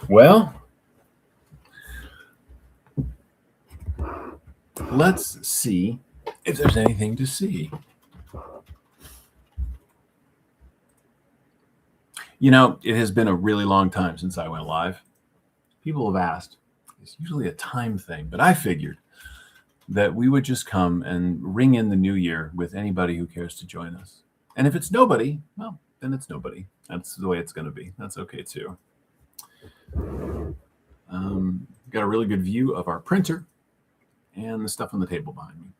Well, let's see if there's anything to see. You know, it has been a really long time since I went live. People have asked. It's usually a time thing, but I figured that we would just come and ring in the new year with anybody who cares to join us. And if it's nobody, well, then it's nobody. That's the way it's going to be. That's okay too. Got a really good view of our printer and the stuff on the table behind me.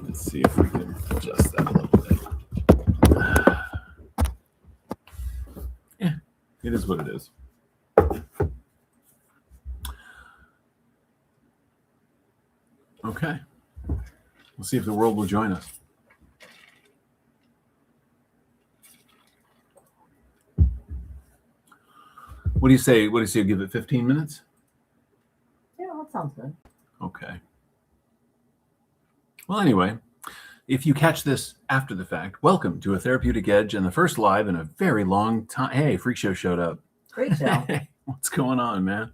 Let's see if we can adjust that a little bit. Yeah, it is what it is. Okay. We'll see if the world will join us. What do you say? What do you say? Give it 15 minutes? Yeah, that sounds good. Okay. Well, anyway, if you catch this after the fact, welcome to a Therapeutic Edge and the first live in a very long time. Hey, Freak Show showed up. Great show. Hey, what's going on, man?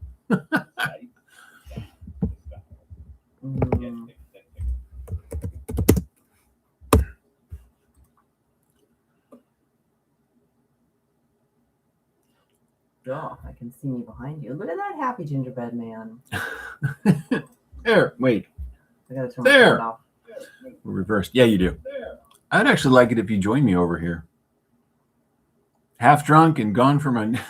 Oh, I can see me behind you. Look at that happy gingerbread man. There, wait. I gotta turn There. my phone off. We're reversed. Yeah, you do. I'd actually like it if you joined me over here. Half drunk and gone for my...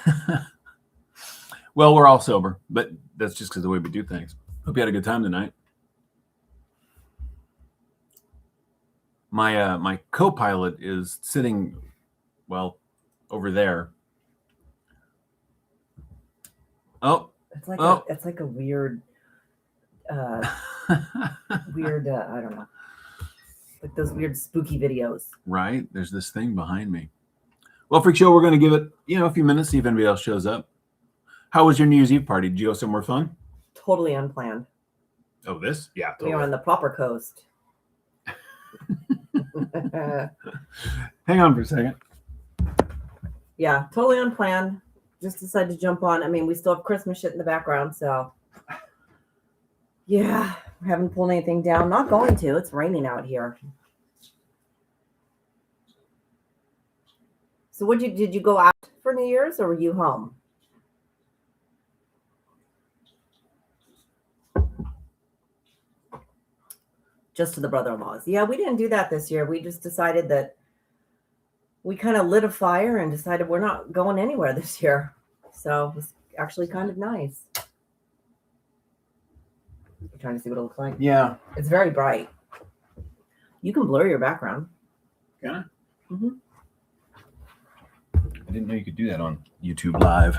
Well, we're all sober, but that's just because of the way we do things. Hope you had a good time tonight. My co-pilot is sitting, well, over there. Oh. It's like Oh. it's like a weird I don't know. Like those weird spooky videos. Right. There's this thing behind me. Well, Freak Show, we're going to give it, a few minutes, see if anybody else shows up. How was your New Year's Eve party? Did you go somewhere fun? Totally unplanned. Oh, this? Yeah, totally. We are on the proper coast. Hang on for a second. Yeah, totally unplanned. Just decided to jump on. I mean, we still have Christmas shit in the background, so yeah, we haven't pulled anything down. Not going to. It's raining out here. So did you go out for New Year's or were you home? Just to the brother-in-laws. Yeah, we didn't do that this year. We just decided that we kind of lit a fire and decided we're not going anywhere this year. So it was actually kind of nice. You're trying to see what it looks like? Yeah. It's very bright. You can blur your background. Can I? Mm-hmm. I didn't know you could do that on YouTube Live.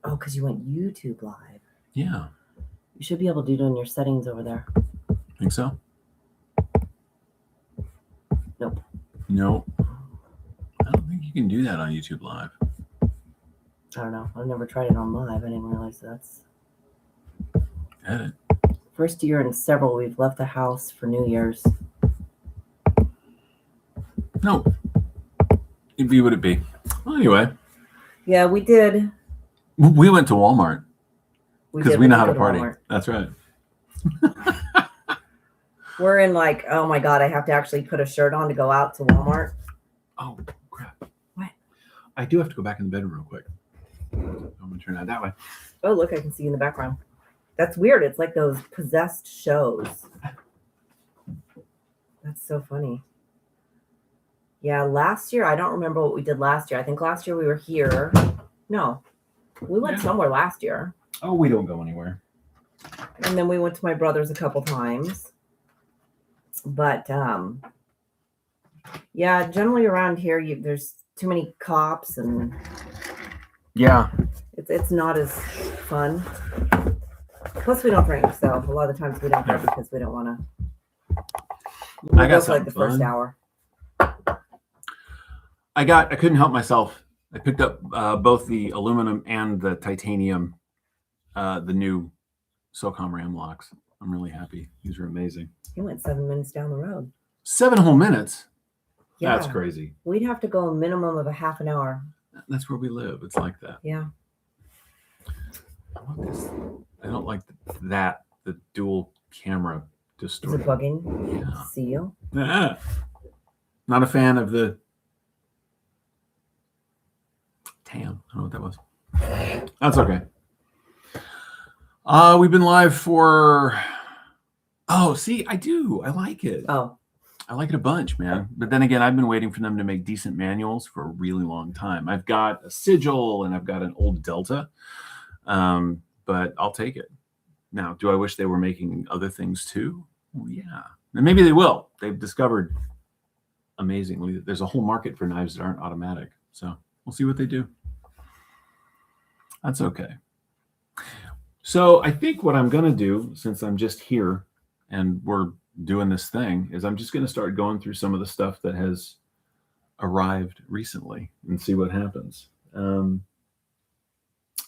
Oh, because you went YouTube Live. Yeah. You should be able to do it in your settings over there. Think so? Nope. No. I don't think you can do that on YouTube Live. I don't know. I've never tried it on live. I didn't realize that's... Edit. First year in several, we've left the house for New Year's. No. It'd be what it be. Well, anyway. Yeah, we did. We went to Walmart. Because we know how to party. Walmart. That's right. We're in like, oh my God, I have to actually put a shirt on to go out to Walmart. Oh, crap. What? I do have to go back in the bedroom real quick. I'm going to turn that that way. Oh, look, I can see you in the background. That's weird. It's like those possessed shows. That's so funny. Yeah, last year, I don't remember what we did last year. I think last year we were here. No, we went somewhere last year. Oh, we don't go anywhere. And then we went to my brother's a couple times. But, yeah, generally around here, there's too many cops and... Yeah. It's not as fun. Plus, we don't drink, so a lot of the times we don't drink because we don't want to. I got like the first fun. hour. I couldn't help myself. I picked up both the aluminum and the titanium, the new SOCOM RAM locks. I'm really happy. These are amazing. You went 7 minutes down the road. 7 whole minutes? Yeah. That's crazy. We'd have to go a minimum of a half an hour. That's where we live. It's like that. Yeah. I want this. I don't like the dual camera Is it distortion. bugging? Yeah. See you? Ah. Not a fan of the tam. I don't know what that was. That's okay. We've been live for. Oh, see, I do. I like it. Oh, I like it a bunch, man. But then again, I've been waiting for them to make decent manuals for a really long time. I've got a Sigil and I've got an old Delta, but I'll take it. Now, do I wish they were making other things too? Well, yeah. And maybe they will. They've discovered amazingly there's a whole market for knives that aren't automatic. So we'll see what they do. That's okay. So I think what I'm going to do, since I'm just here and we're doing this thing, is I'm just going to start going through some of the stuff that has arrived recently and see what happens.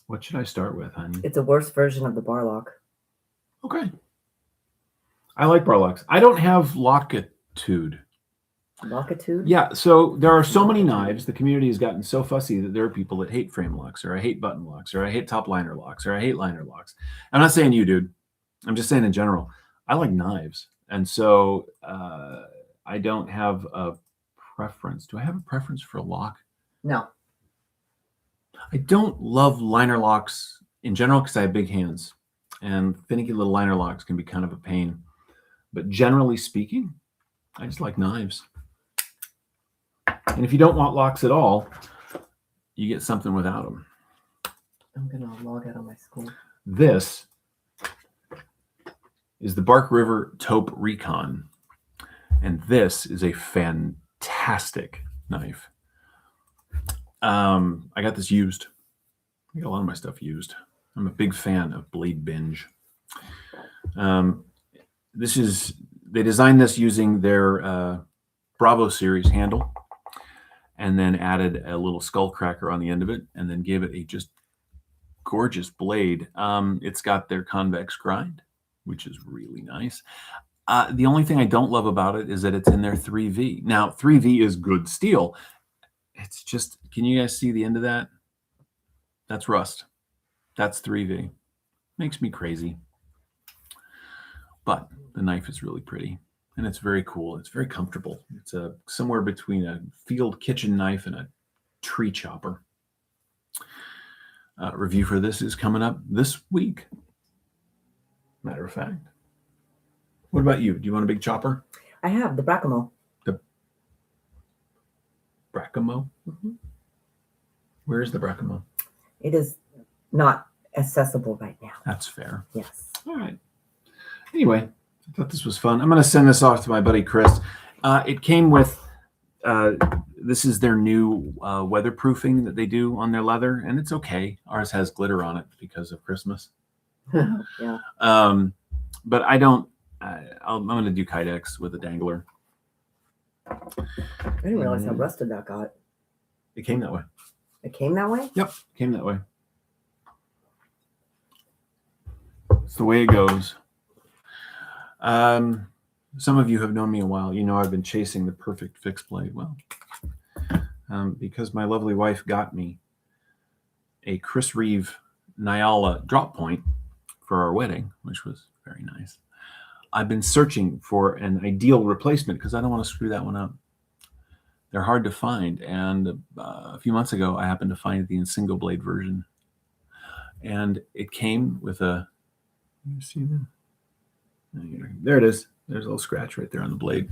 What should I start with, honey? it's a worse version of the bar lock. Okay. I like bar locks. I don't have Longitude. Longitude? Yeah, so there are so many knives. The community has gotten so fussy that there are people that hate frame locks, or I hate button locks, or I hate top liner locks, or I hate liner locks. I'm not saying you, dude. I'm just saying in general. I like knives. And so I don't have a preference. Do I have a preference for a lock? No. I don't love liner locks in general because I have big hands. And finicky little liner locks can be kind of a pain. But generally speaking, I just like knives. And if you don't want locks at all, you get something without them. I'm going to log out of my school. This is the Bark River Taupe Recon. And this is a fantastic knife. I got this used. I got a lot of my stuff used. I'm a big fan of Blade Binge. They designed this using their Bravo series handle and then added a little skull cracker on the end of it and then gave it a just gorgeous blade. It's got their convex grind, which is really nice. The only thing I don't love about it is that it's in their 3V. Now, 3V is good steel. It's just, can you guys see the end of that? That's rust. That's 3V. Makes me crazy. But the knife is really pretty. And it's very cool. It's very comfortable. It's somewhere between a field kitchen knife and a tree chopper. Review for this is coming up this week. Matter of fact. What about you? Do you want a big chopper? I have the Bracamo. The Bracamo? Mm-hmm. Where is the Bracamo? It is not accessible right now. That's fair. Yes. All right. Anyway, I thought this was fun. I'm going to send this off to my buddy Chris. It came with, this is their new weatherproofing that they do on their leather, and it's okay. Ours has glitter on it because of Christmas. Yeah. But I don't, I'm going to do Kydex with a dangler. I didn't realize how rusted that got. It came that way. It came that way? Yep, came that way. It's the way it goes. Some of you have known me a while. You know I've been chasing the perfect fixed blade. Well, because my lovely wife got me a Chris Reeve Nyala drop point for our wedding, which was very nice. I've been searching for an ideal replacement because I don't want to screw that one up. They're hard to find. And a few months ago, I happened to find the single blade version. And it came with a, you see that? There it is. There's a little scratch right there on the blade,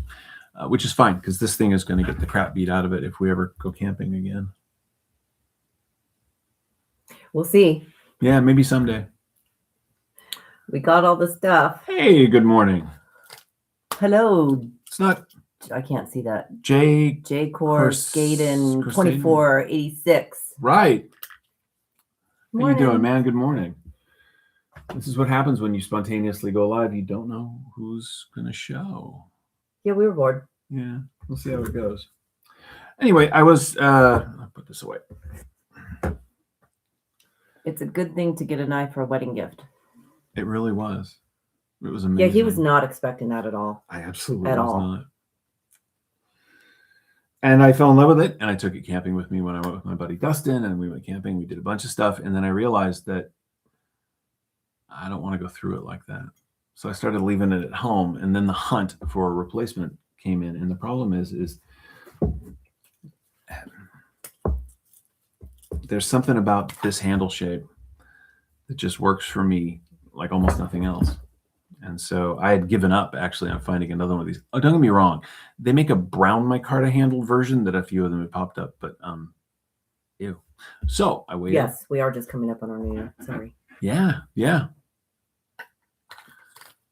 which is fine because this thing is going to get the crap beat out of it if we ever go camping again. We'll see. Yeah, maybe someday. We got all the stuff. Hey, good morning. Hello. It's not I can't see that. Jay. J-Core Skaden 2486. Right. How Morning. you doing, man? Good morning. This is what happens when you spontaneously go live. You don't know who's going to show. Yeah, we were bored. Yeah, we'll see how it goes. Anyway, I'll put this away. It's a good thing to get a knife for a wedding gift. It really was. It was amazing. Yeah, he was not expecting that at all. I absolutely at was all. not. And I fell in love with it, and I took it camping with me when I went with my buddy Dustin, and we went camping. We did a bunch of stuff, and then I realized that I don't want to go through it like that. So I started leaving it at home, and then the hunt for a replacement came in. And the problem is there's something about this handle shape that just works for me like almost nothing else. And so I had given up actually on finding another one of these. Oh, don't get me wrong. They make a brown micarta handled version that a few of them have popped up, but ew. So I waited. Yes, we are just coming up on our New Year. Sorry. Yeah,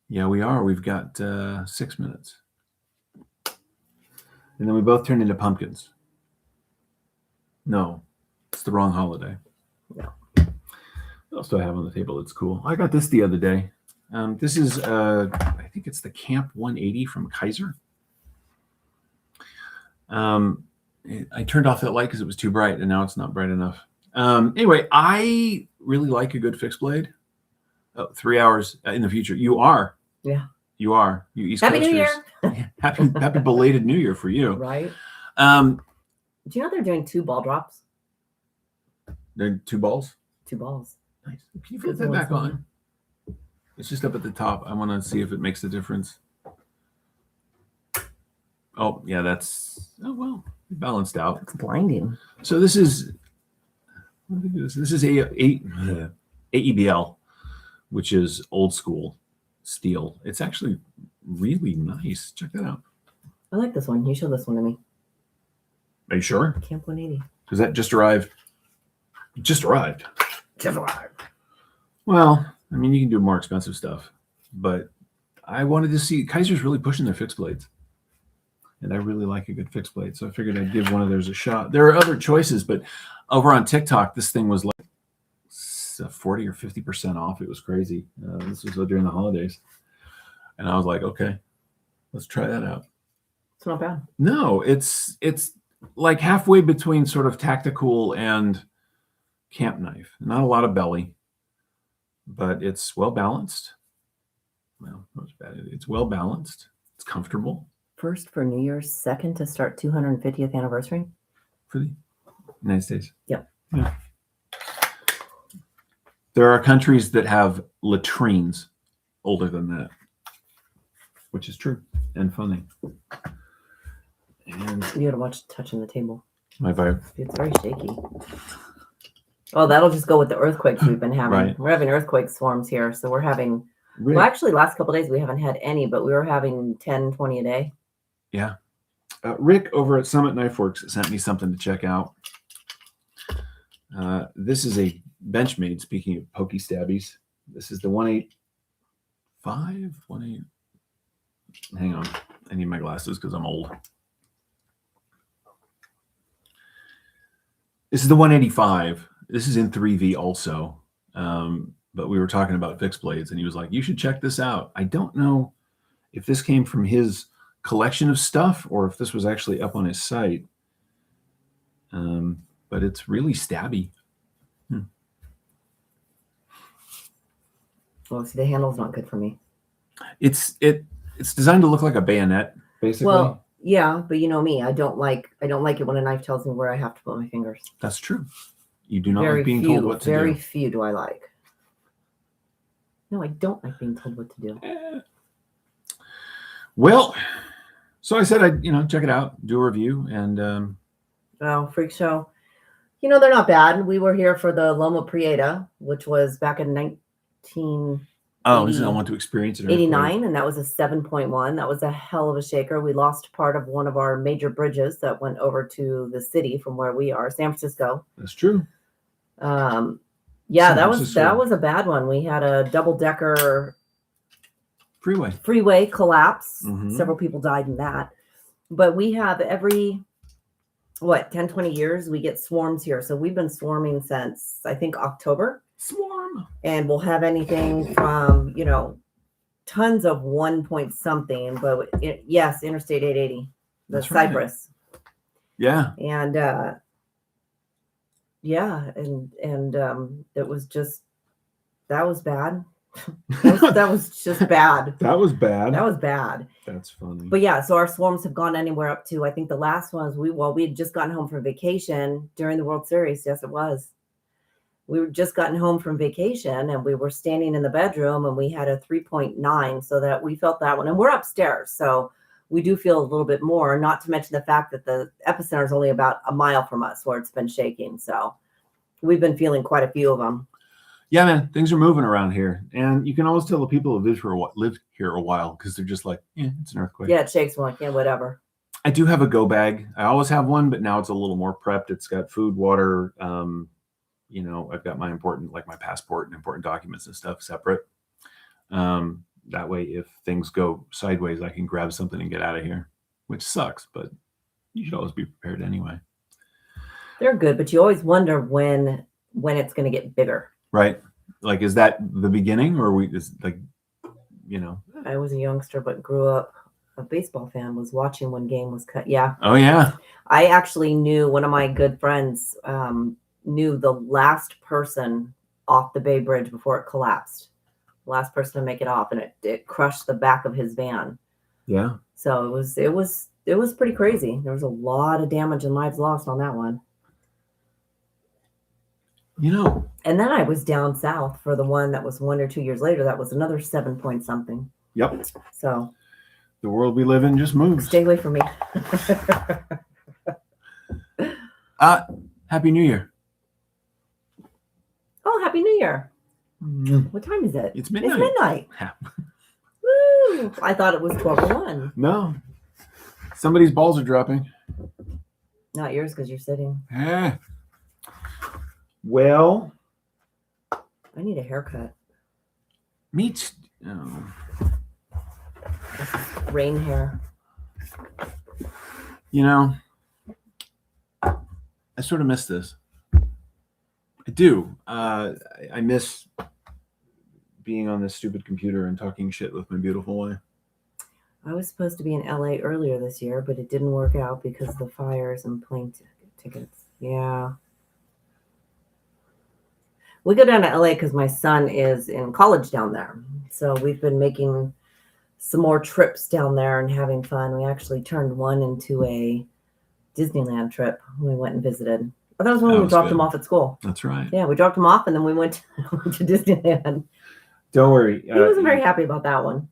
we are. We've got 6 minutes. And then we both turned into pumpkins. No, it's the wrong holiday. Yeah. What else do I have on the table that's cool? I got this the other day. This is, I think it's the Camp 180 from Kaiser. I turned off that light because it was too bright, and now it's not bright enough. Anyway, I really like a good fixed blade. 3 hours in the future. You are. Yeah. You are. You East Happy Coasters. New Year. Happy belated New Year for you. Right. Do you know they're doing 2 ball drops? They're 2 balls? 2 balls. Nice. Can you put that back on? It's just up at the top. I want to see if it makes a difference. Oh, yeah, well, balanced out. It's blinding. So this is AEBL, which is old school steel. It's actually really nice. Check that out. I like this one. You show this one to me. Are you sure? Camp 180. Because that just arrived. Just arrived. Just arrived. Well, I mean, you can do more expensive stuff, but I wanted to see Kaiser's really pushing their fixed blades. And I really like a good fixed blade. So I figured I'd give one of theirs a shot. There are other choices, but over on TikTok, this thing was like 40 or 50% off. It was crazy. This was during the holidays. And I was like, okay, let's try that out. It's not bad. No, it's like halfway between sort of tactical and camp knife. Not a lot of belly, but it's well balanced. Well, that's bad. It's well balanced. It's comfortable. First for New Year's, second to start 250th anniversary for the United States. Yep. Yeah. There are countries that have latrines older than that, which is true and funny. And you gotta watch touching the table. My vibe. It's very shaky. Oh, that'll just go with the earthquakes we've been having. Right. We're having earthquake swarms here, so we're having. Rick, well, actually, last couple of days we haven't had any, but we were having 10, 20 a day. Yeah. Rick over at Summit Knife Works sent me something to check out. This is a Benchmade, speaking of pokey stabbies. This is the 185? 18. Hang on. I need my glasses because I'm old. This is the 185. This is in 3V also. But we were talking about fixed blades, and he was like, you should check this out. I don't know if this came from his collection of stuff or if this was actually up on his site. But it's really stabby. Well, see, the handle's not good for me. It's designed to look like a bayonet, basically. Well, yeah, but you know me, I don't like it when a knife tells me where I have to put my fingers. That's true. You do not like being told what to do. Very few do I like. No, I don't like being told what to do. Well, so I said I'd check it out, do a review, and Freak Show. They're not bad. We were here for the Loma Prieta, which was back in 19. Oh, I want to experience it. 89, and that was a 7.1. That was a hell of a shaker. We lost part of one of our major bridges that went over to the city from where we are, San Francisco. That's true. Yeah, that was a bad one. We had a double-decker freeway collapse. Mm-hmm. Several people died in that. But we have every 10, 20 years we get swarms here. So we've been swarming since I think October. Swarm. And we'll have anything from, tons of 1 point something, but yes, Interstate 880, That's Cypress. Right. Yeah. And it was just, that was bad. That was just bad. That was bad. That was bad. That's funny. But yeah, so our swarms have gone anywhere up to, I think the last ones we had just gotten home from vacation during the World Series. Yes, it was. We were just gotten home from vacation and we were standing in the bedroom and we had a 3.9, so that we felt that one. And we're upstairs, so we do feel a little bit more, not to mention the fact that the epicenter is only about a mile from us where it's been shaking. So we've been feeling quite a few of them. Yeah, man, things are moving around here. And you can always tell the people who lived here a while because they're just like, yeah, it's an earthquake. Yeah, it shakes. One, yeah, whatever. I do have a go bag. I always have one, but now it's a little more prepped. It's got food, water. I've got my my passport and important documents and stuff separate. That way, if things go sideways, I can grab something and get out of here, which sucks, but you should always be prepared anyway. They're good, but you always wonder when it's going to get bigger. Right. Like, is that the beginning, or I was a youngster, but grew up a baseball fan, was watching when game was cut. Yeah. Oh, yeah. I actually knew one of my good friends, knew the last person off the Bay Bridge before it collapsed. Last person to make it off, and it crushed the back of his van. Yeah. So it was pretty crazy. There was a lot of damage and lives lost on that one. And then I was down south for the one that was 1 or 2 years later. That was another 7 point something. Yep. So the world we live in just moves. Stay away from me. Happy New Year. Oh, Happy New Year. What time is it? It's midnight. It's midnight. Woo! I thought it was 12:01. No. Somebody's balls are dropping. Not yours, because you're sitting. Well, I need a haircut. Me too. Oh. This is rain hair. I sort of miss this. I do. I miss being on this stupid computer and talking shit with my beautiful wife. I was supposed to be in LA earlier this year, but it didn't work out because of the fires and plane tickets. Yeah. We go down to LA because my son is in college down there. So we've been making some more trips down there and having fun. We actually turned one into a Disneyland trip when we went and visited. Oh, that was when we dropped him off at school. That's right. Yeah, we dropped him off and then we went to Disneyland. Don't worry. He wasn't very happy about that one.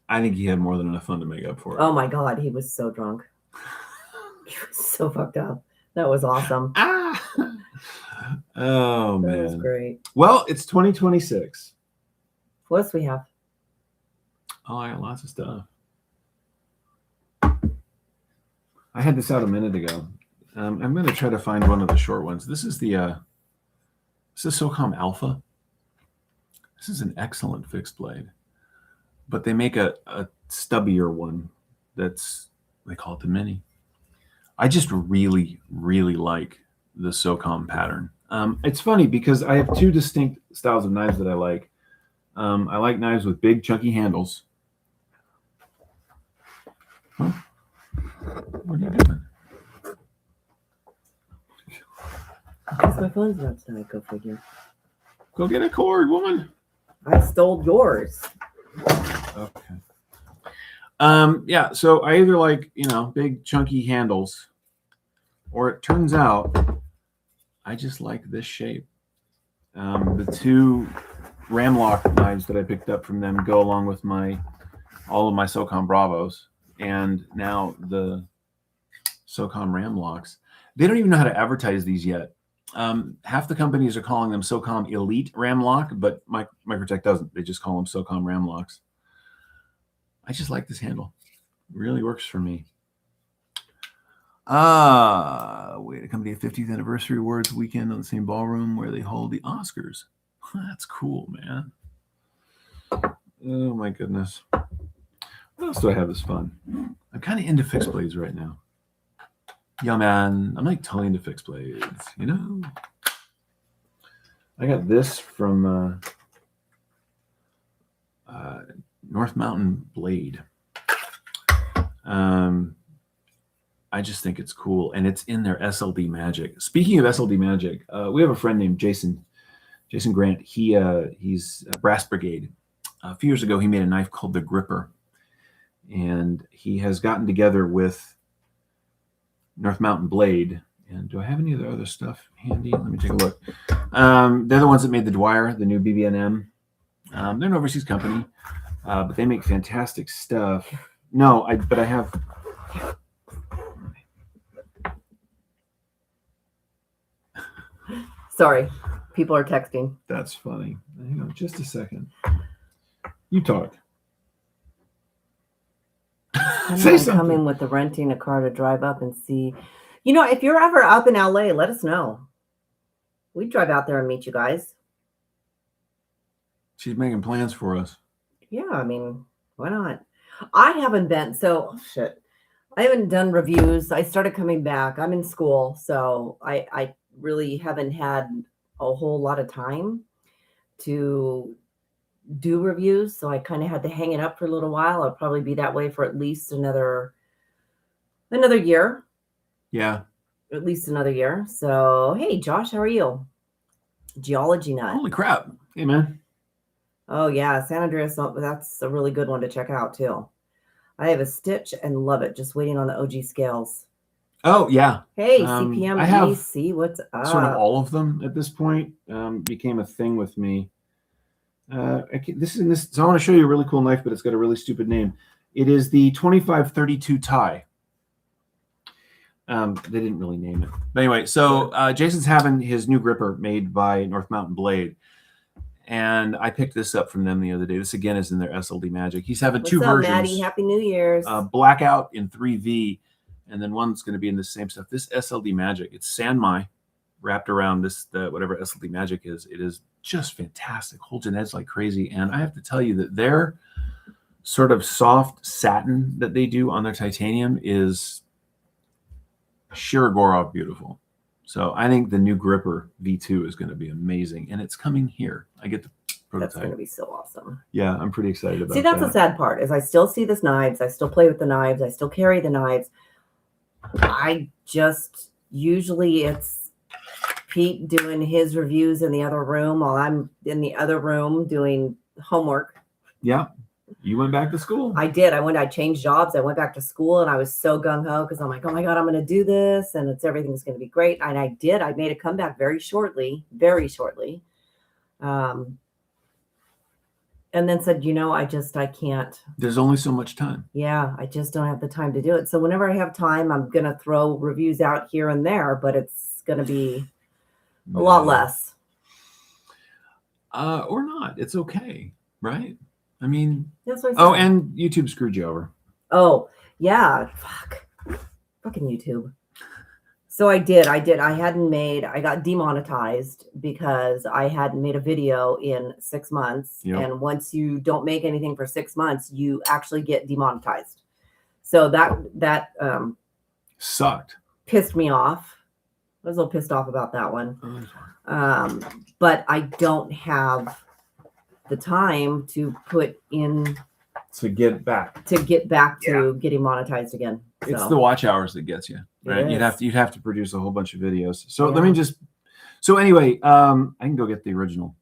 I think he had more than enough fun to make up for it. Oh my God, he was so drunk. He was so fucked up. That was awesome. Oh, man. That was great. Well, it's 2026. What else we have? Oh, I got lots of stuff. I had this out a minute ago. I'm going to try to find one of the short ones. This is this is SOCOM Alpha. This is an excellent fixed blade, but they make a stubbier one. They call it the Mini. I just really, really like the SOCOM pattern. It's funny because I have two distinct styles of knives that I like. I like knives with big, chunky handles. Huh? What are you doing? Because my phone's not tonight, go figure. Go get a cord, woman. I stole yours. Okay. Yeah, so I either like, big chunky handles, or it turns out I just like this shape. The two Ramlock knives that I picked up from them go along with all of my SOCOM Bravos, and now the SOCOM Ramlocks. They don't even know how to advertise these yet. Half the companies are calling them SOCOM Elite Ramlock, but Microtech doesn't. They just call them SOCOM Ramlocks. I just like this handle. It really works for me. Way to come to the 50th anniversary awards weekend on the same ballroom where they hold the Oscars. That's cool, man. Oh my goodness. What else do I have that's fun? I'm kind of into fixed blades right now. Yeah, man. I'm like totally into fixed blades, I got this from North Mountain Blade. I just think it's cool, and it's in their SLD Magic. Speaking of SLD Magic, we have a friend named Jason Jason Grant, he's a Brass Brigade. A few years ago, he made a knife called the Gripper, and he has gotten together with North Mountain Blade. And do I have any of the other stuff handy? Let me take a look. They're the ones that made the Dwyer, the new BB&M. They're an overseas company, but they make fantastic stuff. No, but I have. Sorry, people are texting. That's funny. Hang on just a second. You talk. Say something. Come in with the renting a car to drive up and see. You know, if you're ever up in LA, let us know. We'd drive out there and meet you guys. She's making plans for us. Yeah, I mean, why not? I haven't been, I haven't done reviews. I started coming back. I'm in school, so I really haven't had a whole lot of time to do reviews. So I kind of had to hang it up for a little while. I'll probably be that way for at least another year. Yeah. At least another year. So, hey, Josh, how are you? Geology Nut. Holy crap. Hey, man. Oh, yeah. San Andreas, that's a really good one to check out, too. I have a Stitch and love it. Just waiting on the OG scales. Oh, yeah. Hey, CPM I have DC, what's up? Sort of all of them at this point became a thing with me. So I want to show you a really cool knife, but it's got a really stupid name. It is the 2532 Thai. They didn't really name it. But anyway, so Jason's having his new gripper made by North Mountain Blade. And I picked this up from them the other day. This, again, is in their SLD Magic. He's having two versions. Maddie? Happy New Year's. Blackout in 3V, and then one that's going to be in the same stuff. This SLD Magic, it's Sanmai wrapped around this, whatever SLD Magic is. It is just fantastic. Holds an edge like crazy. And I have to tell you that their sort of soft satin that they do on their titanium is Shirogorov beautiful. So I think the new gripper V2 is going to be amazing, and it's coming here. I get the prototype. That's going to be so awesome. Yeah, I'm pretty excited about that. See, that's the sad part is I still see the knives. I still play with the knives. I still carry the knives. I just usually it's Pete doing his reviews in the other room while I'm in the other room doing homework. Yeah. You went back to school. I did. I changed jobs. I went back to school and I was so gung-ho because I'm like, oh my God, I'm going to do this and everything's going to be great. And I did. I made a comeback very shortly. And then said, I can't. There's only so much time. Yeah, I just don't have the time to do it. So whenever I have time, I'm going to throw reviews out here and there, but it's going to be a lot less. Or not. It's okay, right? I mean, that's what I said. Oh, and YouTube screwed you over. Oh, yeah. Fucking YouTube. So I did. I got demonetized because I hadn't made a video in 6 months. Yep. And once you don't make anything for 6 months, you actually get demonetized. So that sucked. Pissed me off. I was a little pissed off about that one. But I don't have the time to put in to get back to getting monetized again. So. It's the watch hours that gets you, right? You'd have to produce a whole bunch of videos. So let me just. So anyway, I can go get the original.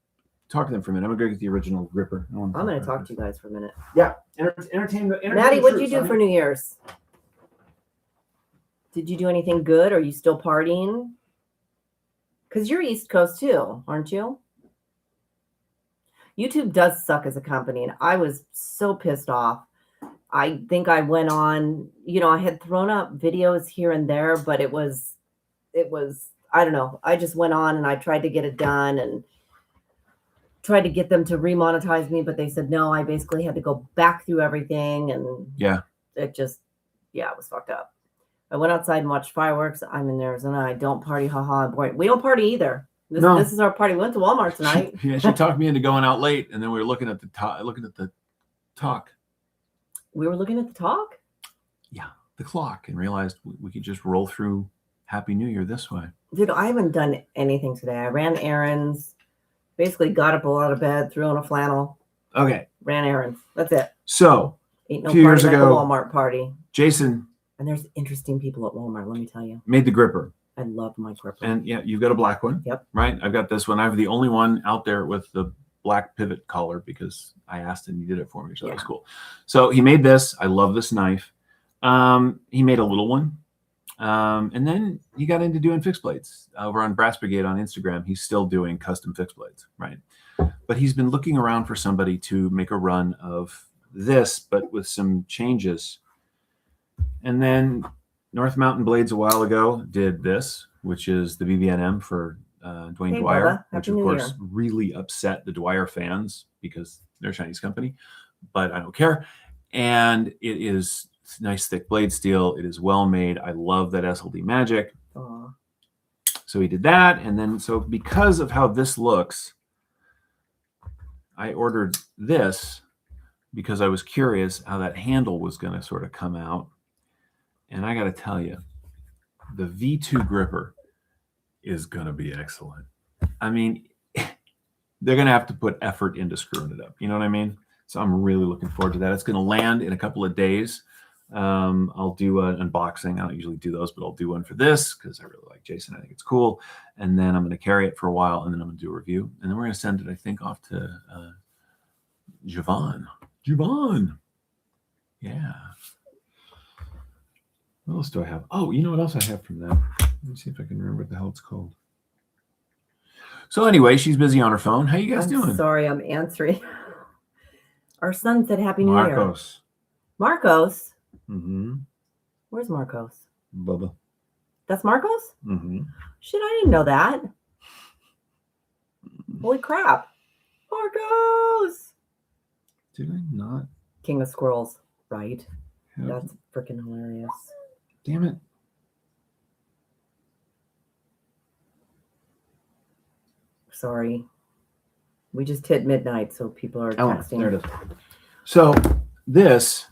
Talk to them for a minute. I'm gonna go get the original gripper. I'm gonna talk to you guys for a minute. Yeah, entertain. Maddie, what did you do for New Year's? Did you do anything good? Are you still partying? Because you're East Coast too, aren't you? YouTube does suck as a company, and I was so pissed off. I think I went on, I had thrown up videos here and there, but it was, I don't know. I just went on and I tried to get it done and tried to get them to remonetize me, but they said no. I basically had to go back through everything, and it was fucked up. I went outside and watched fireworks. I'm in Arizona. I don't party, haha. Boy, we don't party either. This is our party. We went to Walmart tonight. She talked me into going out late, and then we were looking at the talk. We were looking at the talk? Yeah, the clock, and realized we could just roll through Happy New Year this way. Dude, I haven't done anything today. I ran errands, basically got up out of bed, threw on a flannel. Okay. Ran errands. That's it. So, ain't no a few years like ago, a Walmart party. Jason. And there's interesting people at Walmart, let me tell you. Made the gripper. I love my Grippler. And yeah, you've got a black one. Yep. Right. I've got this one. I have the only one out there with the black pivot collar because I asked and he did it for me. So that was cool. So he made this. I love this knife. He made a little one. And then he got into doing fixed blades over on Brass Brigade on Instagram. He's still doing custom fixed blades. Right. But he's been looking around for somebody to make a run of this, but with some changes. And then North Mountain Blades a while ago did this, which is the BBNM for Dwayne Dwyer, which of course really upset the Dwyer fans because they're a Chinese company, but I don't care. And it is nice thick blade steel. It is well made. I love that SLD magic. Aww. So he did that. And then, so because of how this looks, I ordered this because I was curious how that handle was going to sort of come out. And I got to tell you, the V2 gripper is going to be excellent. I mean, they're going to have to put effort into screwing it up. You know what I mean? So I'm really looking forward to that. It's going to land in a couple of days. I'll do an unboxing. I don't usually do those, but I'll do one for this because I really like Jason. I think it's cool. And then I'm going to carry it for a while, and then I'm going to do a review. And then we're going to send it, I think, off to Javon. Yeah. What else do I have? Oh, you know what else I have from them? Let me see if I can remember what the hell it's called. So anyway, she's busy on her phone. How you guys doing? Sorry, I'm answering. Our son said Happy New Year. Marcos? Mm-hmm. Where's Marcos? Bubba. That's Marcos? Mm-hmm. Shit, I didn't know that. Holy crap. Marcos! Did I not? King of Squirrels, right? Have... That's freaking hilarious. Damn it. Sorry. We just hit midnight, so people are texting. There it is. So this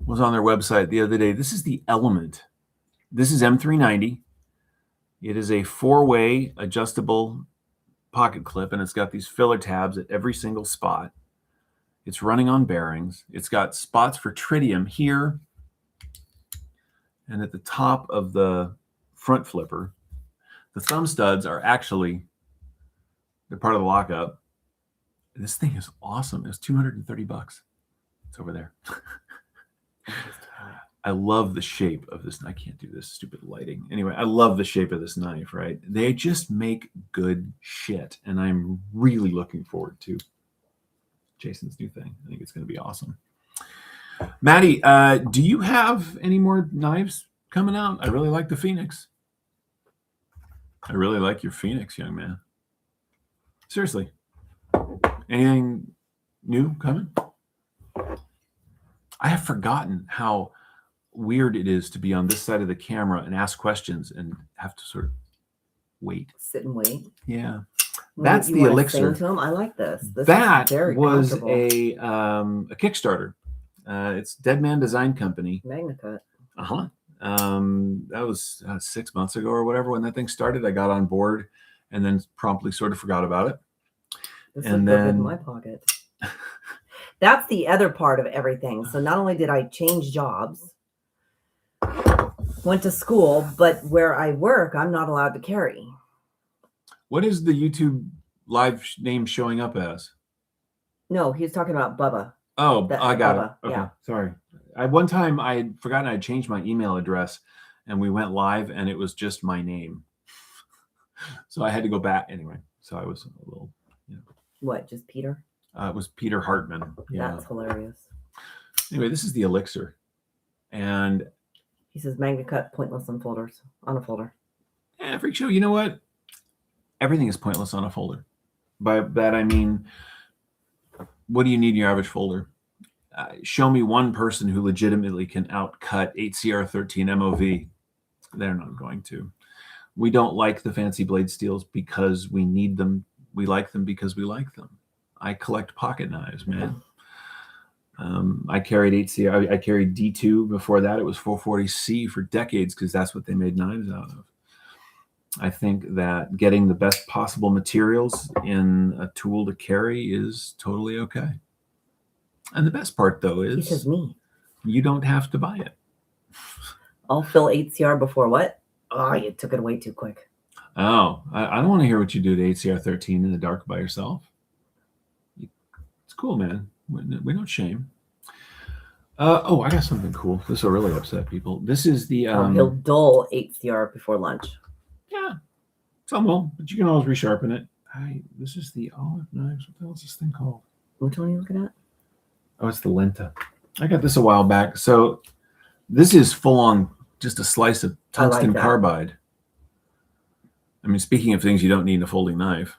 was on their website the other day. This is the Element. This is M390. It is a 4-way adjustable pocket clip, and it's got these filler tabs at every single spot. It's running on bearings. It's got spots for tritium here and at the top of the front flipper. The thumb studs are actually, they're part of the lockup. This thing is awesome. It's $230. It's over there. I love the shape of this. I can't do this stupid lighting. Anyway, I love the shape of this knife, right? They just make good shit. And I'm really looking forward to Jason's new thing. I think it's going to be awesome. Maddie, do you have any more knives coming out? I really like the Phoenix. I really like your Phoenix, young man. Seriously. Anything new coming? I have forgotten how weird it is to be on this side of the camera and ask questions and have to sort of wait. Sit and wait. Yeah. That's the Elixir. To him? I like this. That was a Kickstarter. It's Dead Man Design Company. MagnaCut. Uh-huh. That was 6 months ago or whatever when that thing started. I got on board and then promptly sort of forgot about it. This would go in my pocket. That's the other part of everything. So not only did I change jobs, went to school, but where I work, I'm not allowed to carry. What is the YouTube live name showing up as? No, he was talking about Bubba. Oh, I got Bubba. it. Okay, yeah. Sorry. One time I had forgotten I changed my email address and we went live and it was just my name. So I had to go back anyway. So I was a little, What, just Peter? It was Peter Hartman. Yeah. That's hilarious. Anyway, this is the Elixir. And he says MagnaCut pointless on folders, on a folder. Freak Show, you know what? Everything is pointless on a folder. By that, I mean, what do you need in your average folder? Show me one person who legitimately can outcut 8CR13 MOV. They're not going to. We don't like the fancy blade steels because we need them. We like them because we like them. I collect pocket knives, man. I carried 8CR. I carried D2 before that. It was 440C for decades because that's what they made knives out of. I think that getting the best possible materials in a tool to carry is totally okay. And the best part, though, is he says me. You don't have to buy it. I'll fill 8CR before what? Oh, you took it away too quick. Oh, I don't want to hear what you do to HCR 13 in the dark by yourself. It's cool, man. We don't shame. Oh, I got something cool. This will really upset people. This is the He'll dull HCR before lunch. yeah, some will, but you can always resharpen it. This is the olive knives. What the hell is this thing called? Which one are you looking at? Oh, it's the Lenta. I got this a while back. So this is full on just a slice of tungsten carbide. I mean, speaking of things you don't need in a folding knife,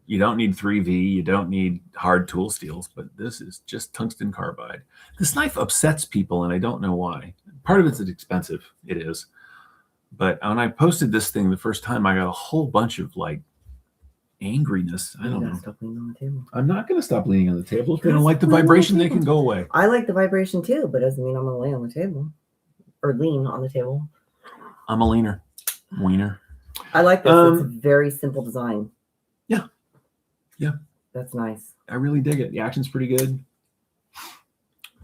you don't need 3V, you don't need hard tool steels, but this is just tungsten carbide. This knife upsets people, and I don't know why. Part of it's expensive. It is. But when I posted this thing the first time, I got a whole bunch of like angriness. I don't know. Stop leaning on the table. I'm not going to stop leaning on the table. If they don't like the vibration, they can go away. I like the vibration too, but doesn't mean I'm going to lay on the table or lean on the table. I'm a leaner. Wiener. I like this. It's a very simple design. Yeah. Yeah. That's nice. I really dig it. The action's pretty good.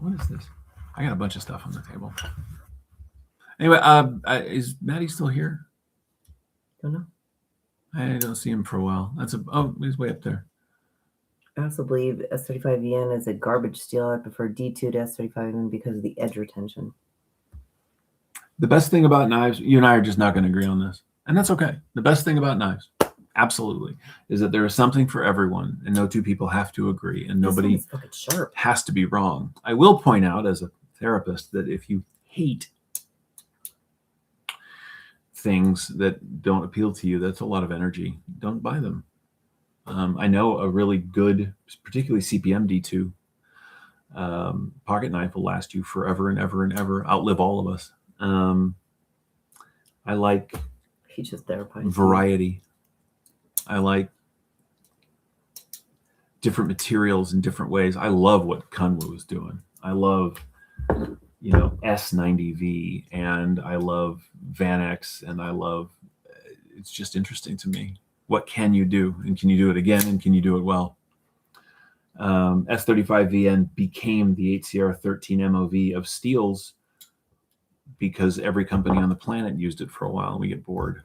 What is this? I got a bunch of stuff on the table. Anyway, is Maddie still here? Don't know. I don't see him for a while. He's way up there. I also believe S35VN is a garbage steel. I prefer D2 to S35VN because of the edge retention. The best thing about knives, you and I are just not going to agree on this. And that's okay. The best thing about knives, absolutely, is that there is something for everyone, and no two people have to agree, and nobody has to be wrong. I will point out as a therapist that if you hate things that don't appeal to you, that's a lot of energy. Don't buy them. I know a really good, particularly CPM D2 pocket knife will last you forever and ever and ever, outlive all of us. I like variety. I like different materials in different ways. I love what Kunwu is doing. I love, S90V, and I love Vanex, and I love, it's just interesting to me. What can you do? And can you do it again? And can you do it well? S35VN became the HCR 13 MOV of steels because every company on the planet used it for a while, and we get bored.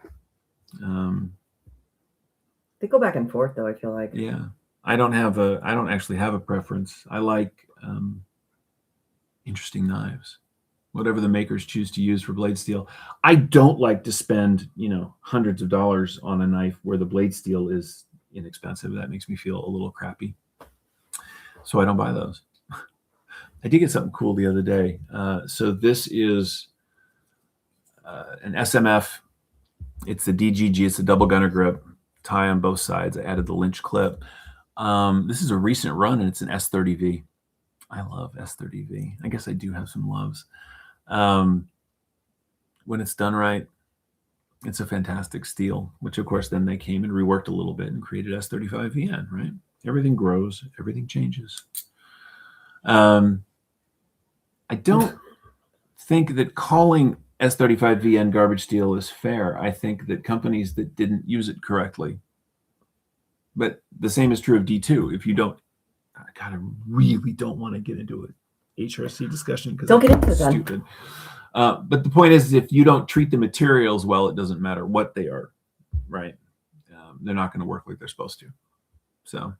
They go back and forth, though, I feel like. Yeah. I don't actually have a preference. I like interesting knives, whatever the makers choose to use for blade steel. I don't like to spend, hundreds of dollars on a knife where the blade steel is inexpensive. That makes me feel a little crappy. So I don't buy those. I did get something cool the other day. So this is an SMF. It's the DGG. It's a double gunner grip, tie on both sides. I added the Lynch clip. This is a recent run, and it's an S30V. I love S30V. I guess I do have some loves. When it's done right, it's a fantastic steel, which of course then they came and reworked a little bit and created S35VN, right? Everything grows, everything changes. I don't think that calling S35VN garbage steel is fair. I think that companies that didn't use it correctly, but the same is true of D2. If you don't, I really don't want to get into an HRC discussion because don't get into stupid. But the point is, if you don't treat the materials well, it doesn't matter what they are, right? They're not going to work like they're supposed to. So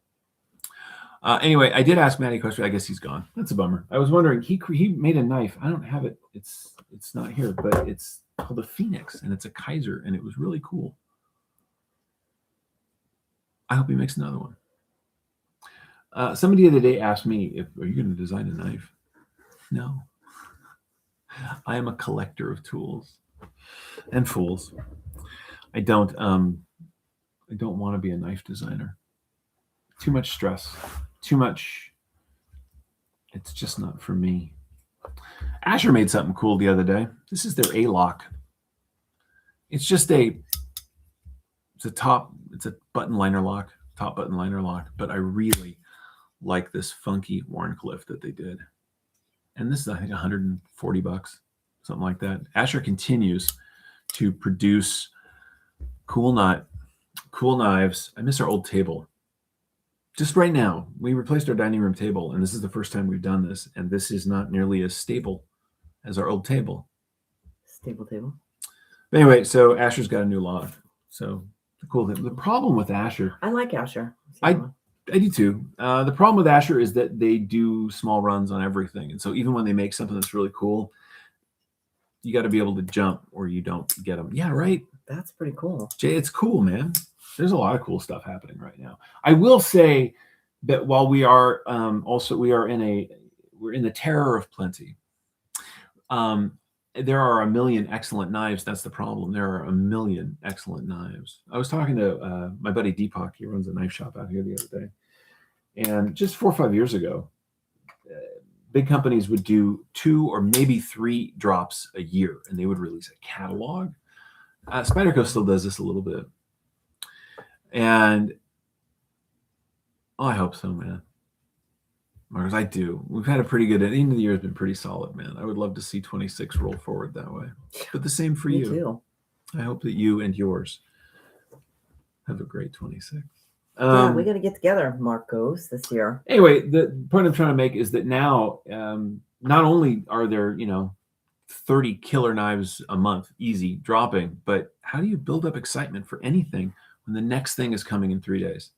anyway, I did ask Maddie a question. I guess he's gone. That's a bummer. I was wondering, he made a knife. I don't have it. It's not here, but it's called a Phoenix, and it's a Kaiser, and it was really cool. I hope he makes another one. Somebody the other day asked me, are you going to design a knife? No. I am a collector of tools and fools. I don't want to be a knife designer. Too much stress. Too much. It's just not for me. Asher made something cool the other day. This is their A-lock. It's just it's a button liner lock, top button liner lock, but I really like this funky Warncliffe that they did. And this is, I think, $140, something like that. Asher continues to produce cool knives. I miss our old table. Just right now, we replaced our dining room table, and this is the first time we've done this, and this is not nearly as stable as our old table. Stable table? Anyway, so Asher's got a new log. So the cool thing. The problem with Asher, I like Asher. I do too. The problem with Asher is that they do small runs on everything, and so even when they make something that's really cool, you got to be able to jump or you don't get them. Yeah, right. That's pretty cool. Jay, it's cool, man. There's a lot of cool stuff happening right now. I will say that while we are we're in the terror of plenty. There are a million excellent knives. That's the problem. There are a million excellent knives. I was talking to my buddy Deepak. He runs a knife shop out here the other day. And just 4 or 5 years ago, big companies would do 2 or maybe 3 drops a year, and they would release a catalog. Spyderco still does this a little bit. And I hope so, man. Marcus, I do. We've had a pretty good, at the end of the year has been pretty solid, man. I would love to see 26 roll forward that way. But the same for Me you. too. I hope that you and yours have a great 26. Yeah, we got to get together, Marcos, this year. Anyway, the point I'm trying to make is that now, not only are there, 30 killer knives a month, easy dropping, but how do you build up excitement for anything when the next thing is coming in 3 days?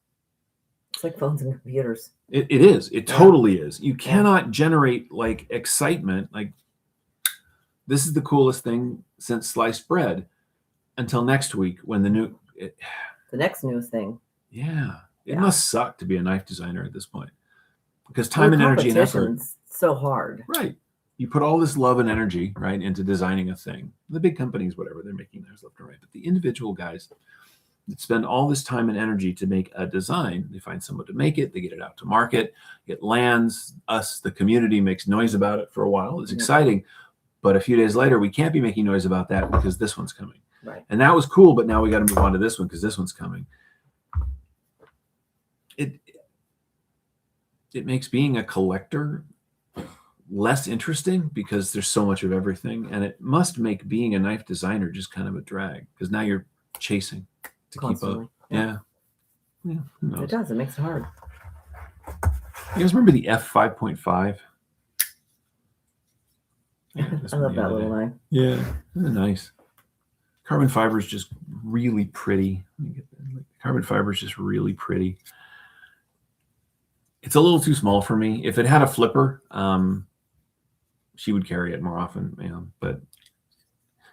It's like phones and computers. It is. It totally is. You cannot generate like excitement, like this is the coolest thing since sliced bread until next week when the next newest thing. Yeah. It must suck to be a knife designer at this point because time and energy and effort. So hard. Right. You put all this love and energy, right, into designing a thing. The big companies, whatever, they're making theirs left and right. But the individual guys that spend all this time and energy to make a design, they find someone to make it, they get it out to market, it lands, the community makes noise about it for a while. It's exciting. But a few days later, we can't be making noise about that because this one's coming. Right. And that was cool, but now we got to move on to this one because this one's coming. It makes being a collector less interesting because there's so much of everything, and it must make being a knife designer just kind of a drag because now you're chasing to Constantly. keep up. Yeah. It does. It makes it hard. You guys remember the F5.5? I love that little knife. Yeah, they're nice. Carbon fiber is just really pretty. Carbon fiber is just really pretty. It's a little too small for me. If it had a flipper, she would carry it more often, but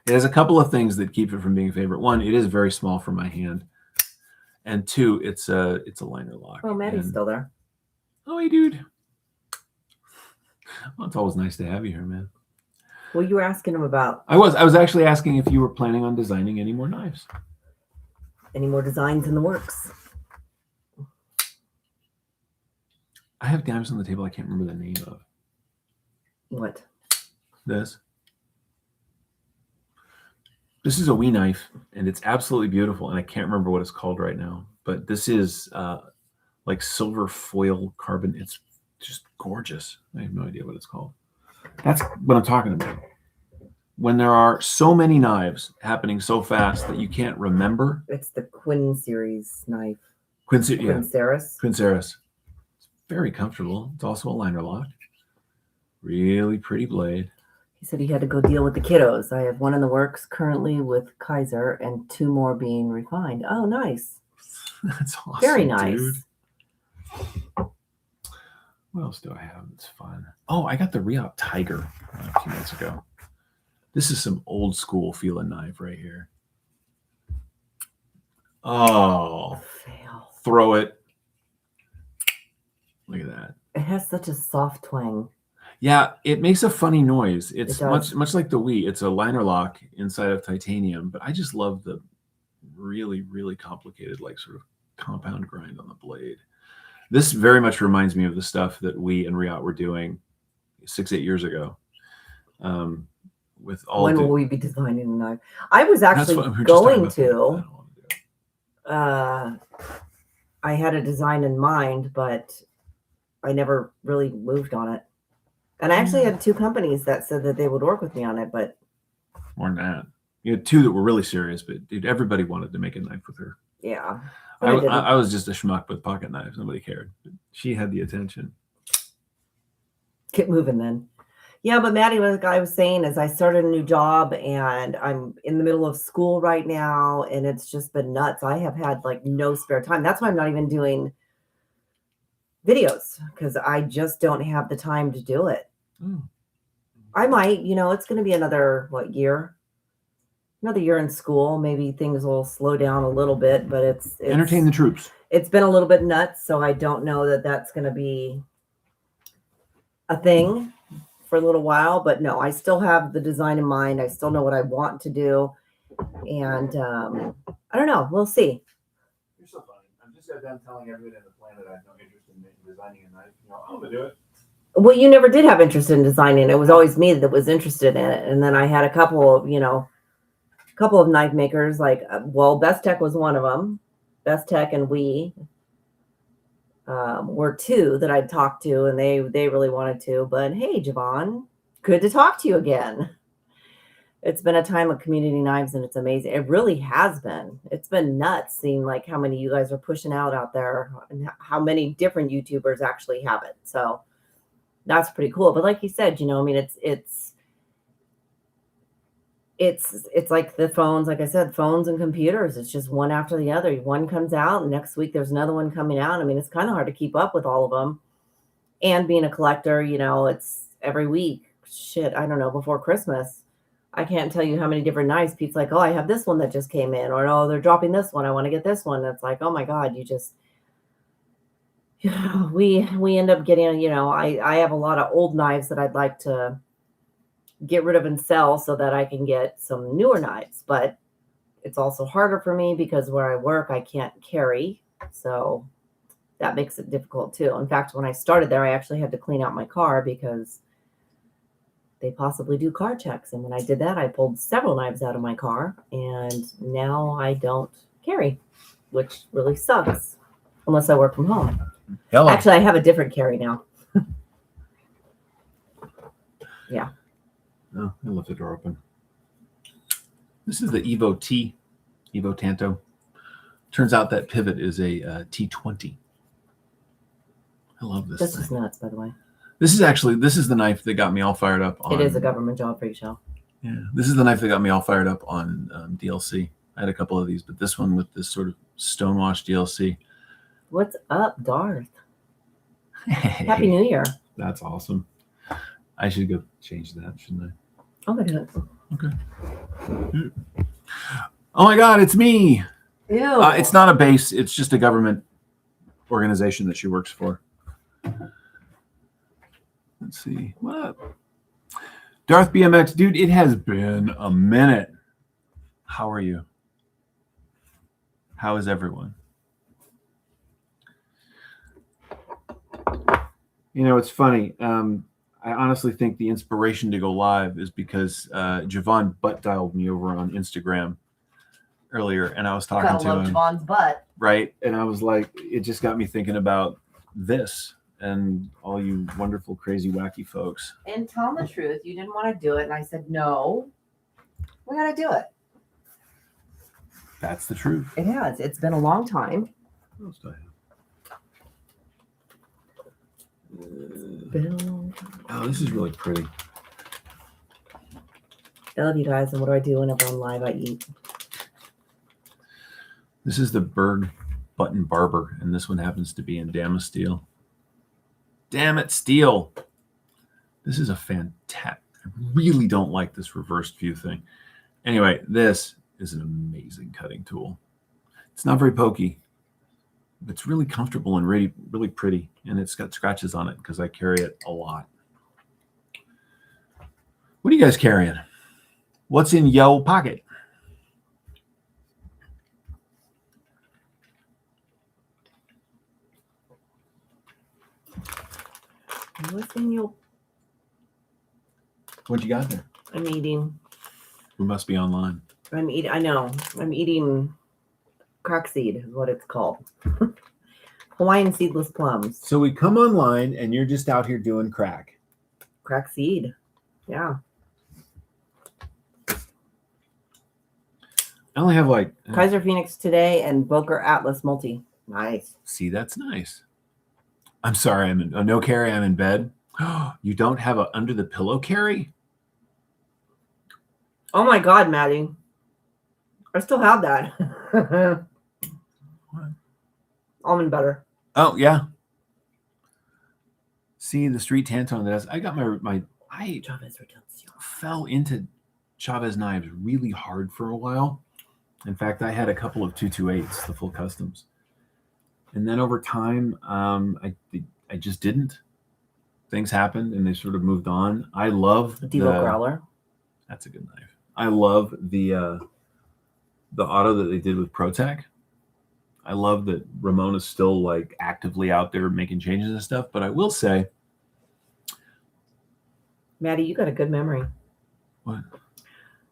it has a couple of things that keep it from being a favorite. One, it is very small for my hand, and 2, it's a liner lock. Oh, Maddie's still there. Oh, hey, dude. Well, it's always nice to have you here, man. Well, you were asking him about. I was actually asking if you were planning on designing any more knives. Any more designs in the works? I have knives on the table I can't remember the name of. What? This is a wee knife, and it's absolutely beautiful, and I can't remember what it's called right now. But this is like silver foil carbon. It's just gorgeous. I have no idea what it's called. That's what I'm talking about. When there are so many knives happening so fast that you can't remember. It's the Quinn series knife. Quinceris. It's very comfortable. It's also a liner lock. Really pretty blade. He said he had to go deal with the kiddos. I have one in the works currently with Kaiser and 2 more being refined. Oh, nice. That's awesome. Very nice. Dude. What else do I have that's fun? Oh, I got the Riot Tiger a few months ago. This is some old school feeling knife right here. Oh, fail. Throw it. Look at that. It has such a soft twang. Yeah, it makes a funny noise. It's It much like the Wii. It's a liner lock inside of titanium, but I just love the really, really complicated, like sort of compound grind on the blade. This very much reminds me of the stuff that we and Riot were doing 6-8 years ago. With all when will we be designing a knife? I was actually going to. I had a design in mind, but I never really moved on it. And I actually had 2 companies that said that they would work with me on it, but more than that. You had 2 that were really serious, but dude, everybody wanted to make a knife with her. Yeah. I was just a schmuck with pocket knives. Nobody cared. She had the attention. Get moving then. Yeah, but Maddie, what I was saying is I started a new job and I'm in the middle of school right now and it's just been nuts. I have had like no spare time. That's why I'm not even doing videos because I just don't have the time to do it. Oh. I might, it's going to be another year? Another year in school. Maybe things will slow down a little bit, but it's Entertain the troops. It's been a little bit nuts, so I don't know that that's going to be a thing for a little while. But no, I still have the design in mind. I still know what I want to do, and I don't know. We'll see. You're so funny. I'm just done telling everybody on the planet I have no interest in designing a knife. I'm gonna do it. Well, you never did have interest in designing. It was always me that was interested in it, and then I had a couple of knife makers. Best Tech was one of them. Best Tech and we were two that I'd talked to, and they really wanted to. But hey, Javon, good to talk to you again. It's been a time of community knives, and it's amazing. It really has been. It's been nuts seeing like how many you guys are pushing out there, and how many different YouTubers actually have it. So that's pretty cool. But like you said, it's like the phones, like I said, phones and computers. It's just one after the other. One comes out, and next week there's another one coming out. I mean, it's kind of hard to keep up with all of them. And being a collector, it's every week. Shit, I don't know, before Christmas, I can't tell you how many different knives Pete's like, oh, I have this one that just came in, or oh, they're dropping this one, I want to get this one. It's like, oh my God, we end up getting, I have a lot of old knives that I'd like to get rid of and sell so that I can get some newer knives. But it's also harder for me because where I work, I can't carry. So that makes it difficult too. In fact, when I started there, I actually had to clean out my car because they possibly do car checks. And when I did that, I pulled several knives out of my car, and now I don't carry, which really sucks unless I work from home. Hello. Actually, I have a different carry now. Yeah. Oh, I left the door open. This is the Evo Tanto. Turns out that pivot is a T20. I love this. This is nuts, by the way. This is the knife that got me all fired up on. It is a government job for you, Shell. Yeah, this is the knife that got me all fired up on DLC. I had a couple of these, but this one with this sort of stonewash DLC. What's up, Darth? Happy New Year. That's awesome. I should go change that, shouldn't I? I'll go do it. Okay. Oh my God, it's me. Ew. It's not a base. It's just a government organization that she works for. Let's see. What up? Darth BMX. Dude, it has been a minute. How are you? How is everyone? It's funny. I honestly think the inspiration to go live is because Javon butt dialed me over on Instagram earlier, and I was talking to him. Javon's butt. Right. And I was like, it just got me thinking about this and all you wonderful, crazy, wacky folks. And tell him the truth. You didn't want to do it. And I said, no, we got to do it. That's the truth. It has. It's been a long time. What else do I have? Oh, this is really pretty. I love you guys. And what do I do whenever I'm live? I eat. This is the Berg Button Barber, and this one happens to be in Damas steel. Damn it, steel. This is a fantastic. I really don't like this reversed view thing. Anyway, this is an amazing cutting tool. It's not very pokey. It's really comfortable and really, really pretty. And it's got scratches on it because I carry it a lot. What are you guys carrying? What's in yo pocket? What's in your... What you got there? I'm eating. We must be online. I know. I'm eating crack seed is what it's called. Hawaiian seedless plums. So we come online and you're just out here doing crack. Crack seed. Yeah. I only have like... Kaiser Phoenix today and Boker Atlas Multi. Nice. See, that's nice. I'm sorry. I'm no carry. I'm in bed. You don't have a under the pillow carry? Oh my God, Maddie. I still have that. What? Almond butter. Oh yeah. See the street Tanton that has. I got I Chavez Reducción. fell into Chavez knives really hard for a while. In fact, I had a couple of 228s, the full customs, and then over time, I just didn't. Things happened, and they sort of moved on. I love Devo Growler. That's a good knife. I love the auto that they did with ProTech. I love that Ramon is still like actively out there making changes and stuff. But I will say, Maddie, you got a good memory. what?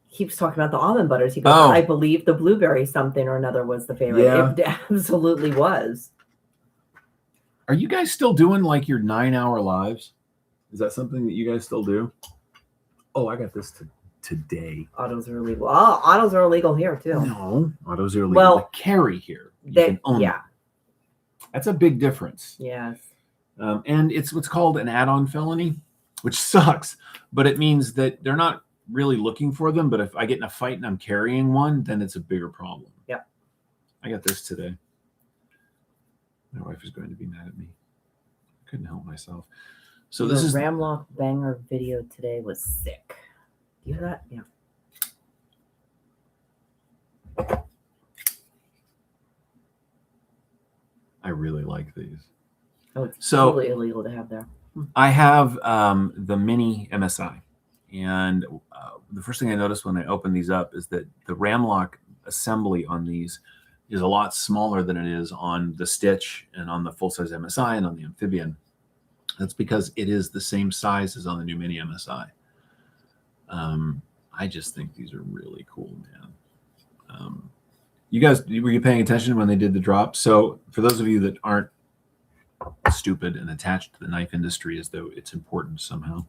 He was talking about the almond butters. He goes, I believe the blueberry something or another was the favorite. Yeah. It absolutely was. Are you guys still doing like your 9-hour lives? Is that something that you guys still do? Oh, I got this today. Autos are illegal. Oh, autos are illegal here too. No, autos are illegal Well, to carry here. You can own them. That's a big difference. Yes. And it's what's called an add-on felony, which sucks, but it means that they're not really looking for them. But if I get in a fight and I'm carrying one, then it's a bigger problem. Yep. I got this today. My wife is going to be mad at me. I couldn't help myself. So this is Ramlock banger video today was sick. You hear that? Yeah. I really like these. Oh, it's totally illegal to have there. I have the mini MSI, and the first thing I noticed when I opened these up is that the Ramlock assembly on these is a lot smaller than it is on the Stitch and on the full-size MSI and on the Amphibian. That's because it is the same size as on the new mini MSI. I just think these are really cool, man. You guys, were you paying attention when they did the drop? So for those of you that aren't stupid and attached to the knife industry as though it's important somehow,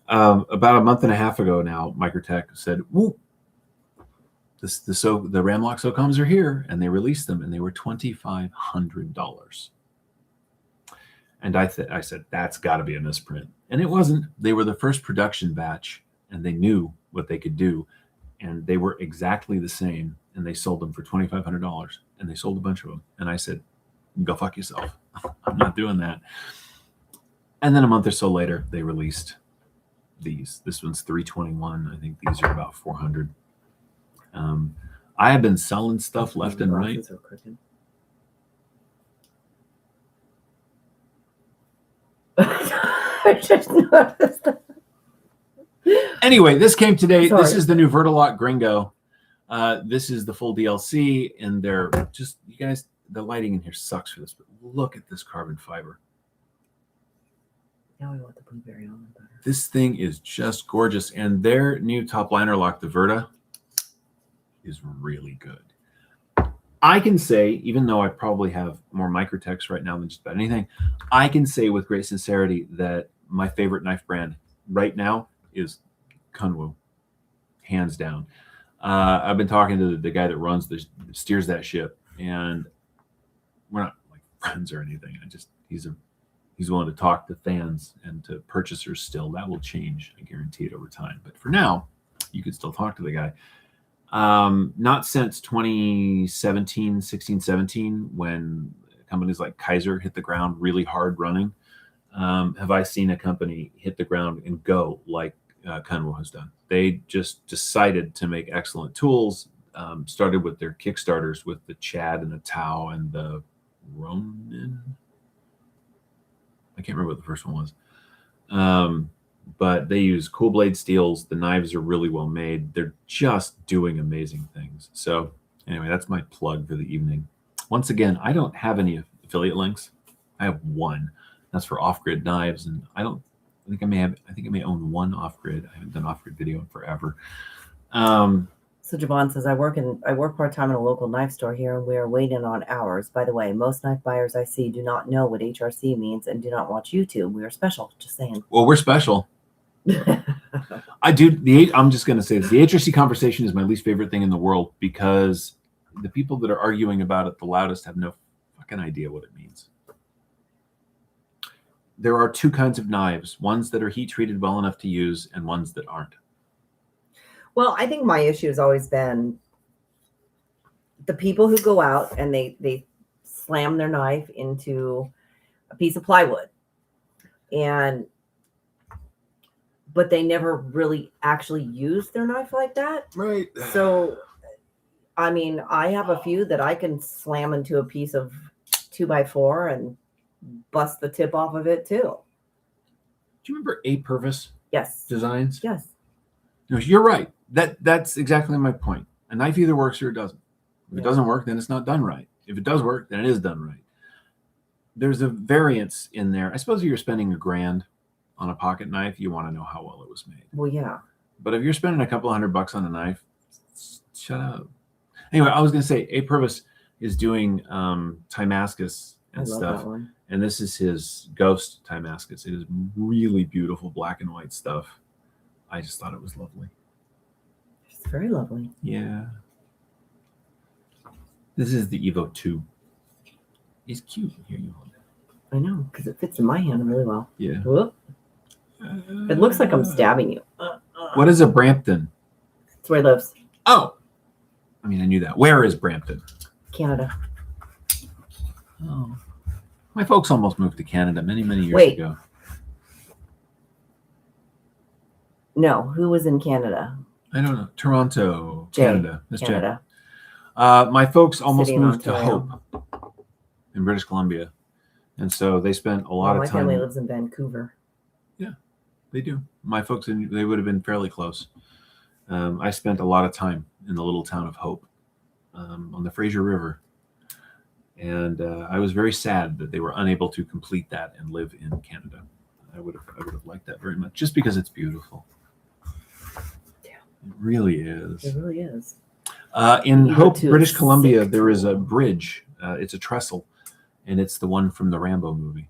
about a month and a half ago now, Microtech said, "Woo, the Ramlock SOCOMs are here," and they released them, and they were $2,500. And I said, that's got to be a misprint. And it wasn't. They were the first production batch, and they knew what they could do. And they were exactly the same. And they sold them for $2,500. And they sold a bunch of them. And I said, go fuck yourself. I'm not doing that. And then a month or so later, they released these. This one's $321. I think these are about $400. I have been selling stuff left and right. I just noticed that. Anyway, this came today. Sorry. This is the new Vertalock Gringo. This is the full DLC, and they're just, you guys, the lighting in here sucks for this, but look at this carbon fiber. Now I want the blueberry almond butter. This thing is just gorgeous, and their new top liner lock, the Verta, is really good. I can say, even though I probably have more Microtechs right now than just about anything, I can say with great sincerity that my favorite knife brand right now is Kunwu, hands down. I've been talking to the guy that steers that ship, and we're not like friends or anything. He's willing to talk to fans and to purchasers still. That will change, I guarantee it, over time. But for now, you could still talk to the guy. Not since 2017, 16, 17, when companies like Kaiser hit the ground really hard running, have I seen a company hit the ground and go like Kunwu has done. They just decided to make excellent tools, started with their Kickstarters with the Chad and the Tau and the Ronin. I can't remember what the first one was. But they use cool blade steels. The knives are really well made. They're just doing amazing things. So anyway, that's my plug for the evening. Once again, I don't have any affiliate links. I have one. That's for off-grid knives, and I think I may own one off-grid. I haven't done off-grid video in forever. So Javon says, I work part-time in a local knife store here, and we are waiting on hours. By the way, most knife buyers I see do not know what HRC means and do not watch YouTube. We are special. Just saying. Well, we're special. I'm just going to say this. The HRC conversation is my least favorite thing in the world because the people that are arguing about it the loudest have no fucking idea what it means. there are two kinds of knives: ones that are heat treated well enough to use, and ones that aren't. Well, I think my issue has always been the people who go out and they slam their knife into a piece of plywood, but they never really actually use their knife like that. Right. So, I mean, I have a few that I can slam into a piece of 2x4 and bust the tip off of it too. Do you remember A. Purvis Yes. designs? Yes. No, you're right. That's exactly my point. A knife either works or it doesn't. If it doesn't work, then it's not done right. If it does work, then it is done right. There's a variance in there. I suppose if you're spending $1,000 on a pocket knife, you want to know how well it was made. Well, yeah. But if you're spending a couple $100 on a knife, shut up. Anyway, I was going to say, A. Purvis is doing Timascus and stuff. And this is his Ghost Timascus. It is really beautiful black and white stuff. I just thought it was lovely. It's very lovely. Yeah. This is the Evo 2. It's cute. Here you hold it. I know, because it fits in my hand really well. Yeah. Whoop. It looks like I'm stabbing you. What is a Brampton? That's where he lives. Oh. I mean, I knew that. Where is Brampton? Canada. Oh. My folks almost moved to Canada many years ago. No, who was in Canada? I don't know. Toronto, Canada. That's Canada. My folks almost City in moved to Ontario. Hope in British Columbia. And so they spent a lot of time. My family lives in Vancouver. Yeah, they do. My folks, they would have been fairly close. I spent a lot of time in the little town of Hope on the Fraser River. And I was very sad that they were unable to complete that and live in Canada. I would have liked that very much, just because it's beautiful. Yeah, it really is. It really is. In Hope, British Columbia, there is a bridge. It's a trestle, and it's the one from the Rambo movie.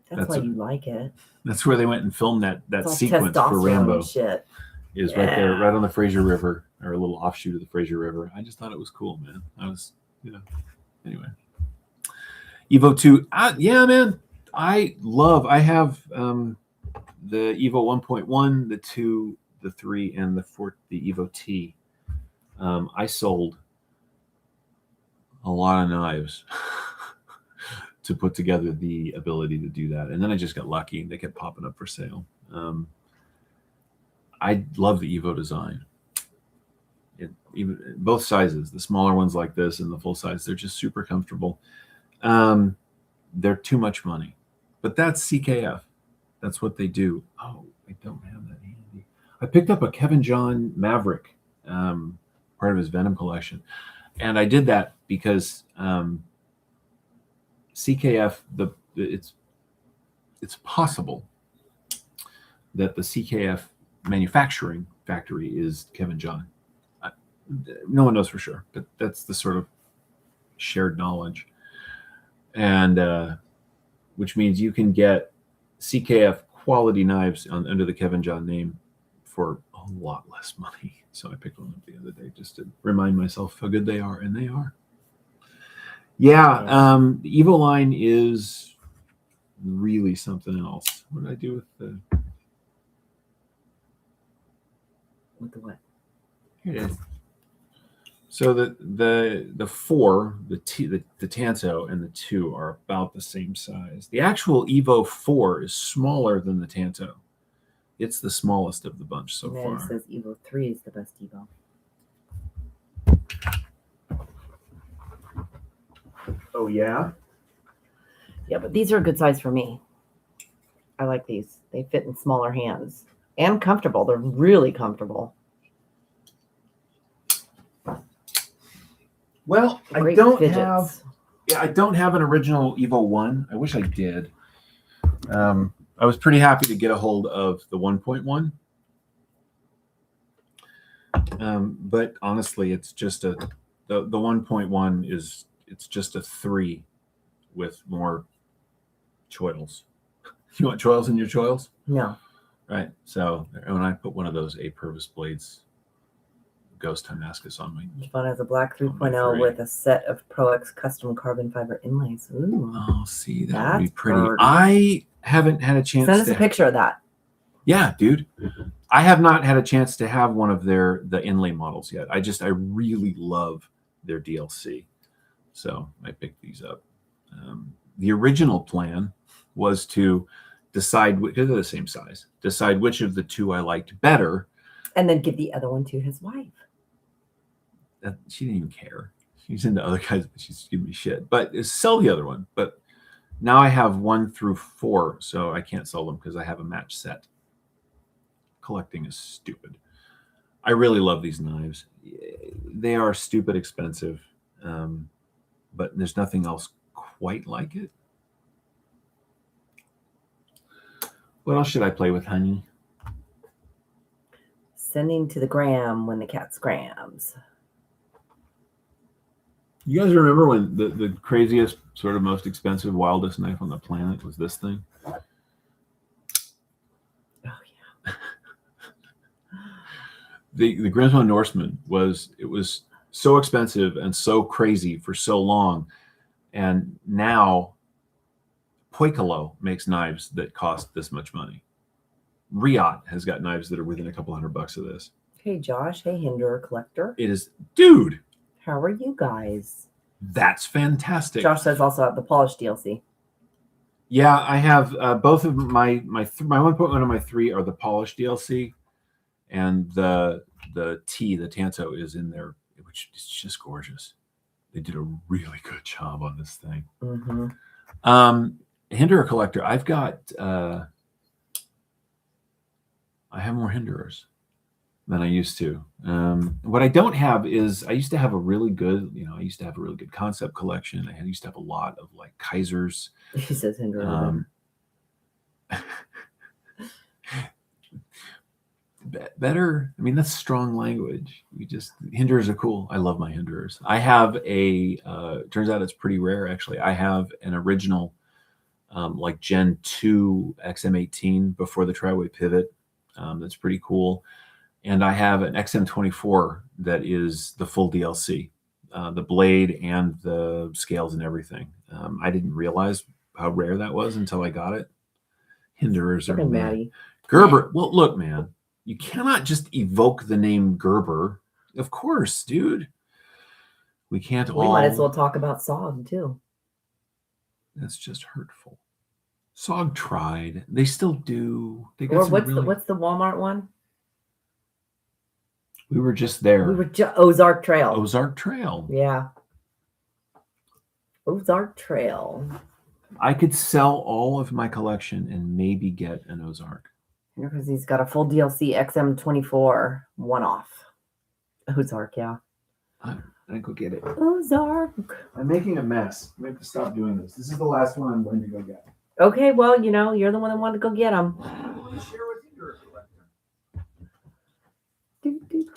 That's why you like it. That's where they went and filmed that sequence for Rambo. Shit. Is right there, right on the Fraser River, or a little offshoot of the Fraser River. I just thought it was cool, man. Anyway. Evo 2. Yeah, man. I have the Evo 1.1, the 2, the 3, and the 4, the Evo T. I sold a lot of knives to put together the ability to do that. And then I just got lucky. They kept popping up for sale. I love the Evo design. Even both sizes, the smaller ones like this and the full size, they're just super comfortable. They're too much money. But that's CKF. That's what they do. Oh, I don't have that handy. I picked up a Kevin John Maverick, part of his Venom collection. And I did that because CKF, it's possible that the CKF manufacturing factory is Kevin John. No one knows for sure, but that's the sort of shared knowledge. And which means you can get CKF quality knives under the Kevin John name for a lot less money. So I picked one up the other day just to remind myself how good they are, and they are. Yeah, the Evo line is really something else. What did I do with the? With the what? Here it is. So the 4, the Tanto, and the 2 are about the same size. The actual Evo 4 is smaller than the Tanto. It's the smallest of the bunch so far. It says Evo 3 is the best Evo. Oh yeah? Yeah, but these are a good size for me. I like these. They fit in smaller hands and comfortable. They're really comfortable. Well, I don't have an original Evo 1. I wish I did. I was pretty happy to get a hold of the 1.1. But honestly, it's just the 1.1 is just a 3 with more choils. You want choils in your choils? No. Right. So when I put one of those A. Purvis blades Ghost Timascus on me. Each one has a black 3.0 with a set of Pro X custom carbon fiber inlays. Ooh. Oh, see, that would be pretty. bird. I haven't had a chance Send us to a picture of that. Yeah, dude. I have not had a chance to have one of the inlay models yet. I really love their DLC. So I picked these up. The original plan was to decide, because they're the same size, decide which of the two I liked better. And then give the other one to his wife. She didn't even care. She's into other guys, but she's giving me shit. But sell the other one. But now I have 1 through 4, so I can't sell them because I have a match set. Collecting is stupid. I really love these knives. They are stupid expensive, but there's nothing else quite like it. What else should I play with, honey? Sending to the gram when the cat scrams. You guys remember when the craziest, sort of most expensive, wildest knife on the planet was this thing? Oh, yeah. The Grimsmo Norseman was so expensive and so crazy for so long, and now Poikalo makes knives that cost this much money. Riot has got knives that are within a couple $100 of this. Hey, Josh. Hey, Hinderer Collector. It is, dude. How are you guys? That's fantastic. Josh says also have the polished DLC. Yeah, I have both of my 1.1 and my 3 are the polished DLC, and the Tanto is in there, which is just gorgeous. They did a really good job on this thing. Mm-hmm. Hinderer Collector, I've got I have more Hinderers than I used to. What I don't have is, I used to have a really good concept collection. I used to have a lot of like Kaisers. He says Hinderer. Better. I mean, that's strong language. Hinderers are cool. I love my Hinderers. I have turns out it's pretty rare actually. I have an original like Gen 2 XM18 before the Triway pivot. That's pretty cool. And I have an XM24 that is the full DLC, the blade and the scales and everything. I didn't realize how rare that was until I got it. Hinderers are mad. Gerber. Well, look, man, you cannot just evoke the name Gerber. Of course, dude. We can't all. We might as well talk about SOG too. That's just hurtful. SOG tried. They still do. They got or what's the Walmart one? We were just there. We were Ozark Trail. Ozark Trail. Yeah. Ozark Trail. I could sell all of my collection and maybe get an Ozark. Because he's got a full DLC XM24 one-off. Ozark, yeah. I go get it. Ozark. I'm making a mess. We have to stop doing this. This is the last one I'm going to go get. Okay, well, you're the one that wanted to go get them. I want to share with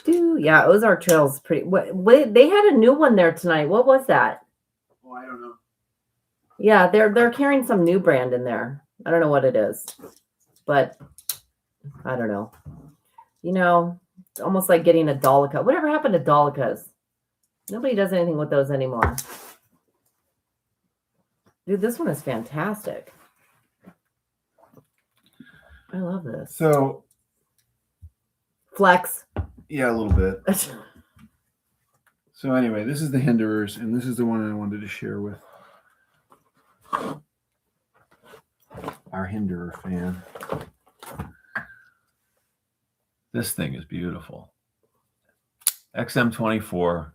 you, Yeah, Ozark Trail's pretty. Wait, they had a new one there tonight. What was that? Oh, I don't know. Yeah, they're carrying some new brand in there. I don't know what it is, but I don't know. It's almost like getting a Dolica. Whatever happened to Dolicas? Nobody does anything with those anymore. Dude, this one is fantastic. I love this. So, flex. Yeah, a little bit. So anyway, this is the Hinderers, and this is the one I wanted to share with our Hinderer fan. This thing is beautiful. XM24,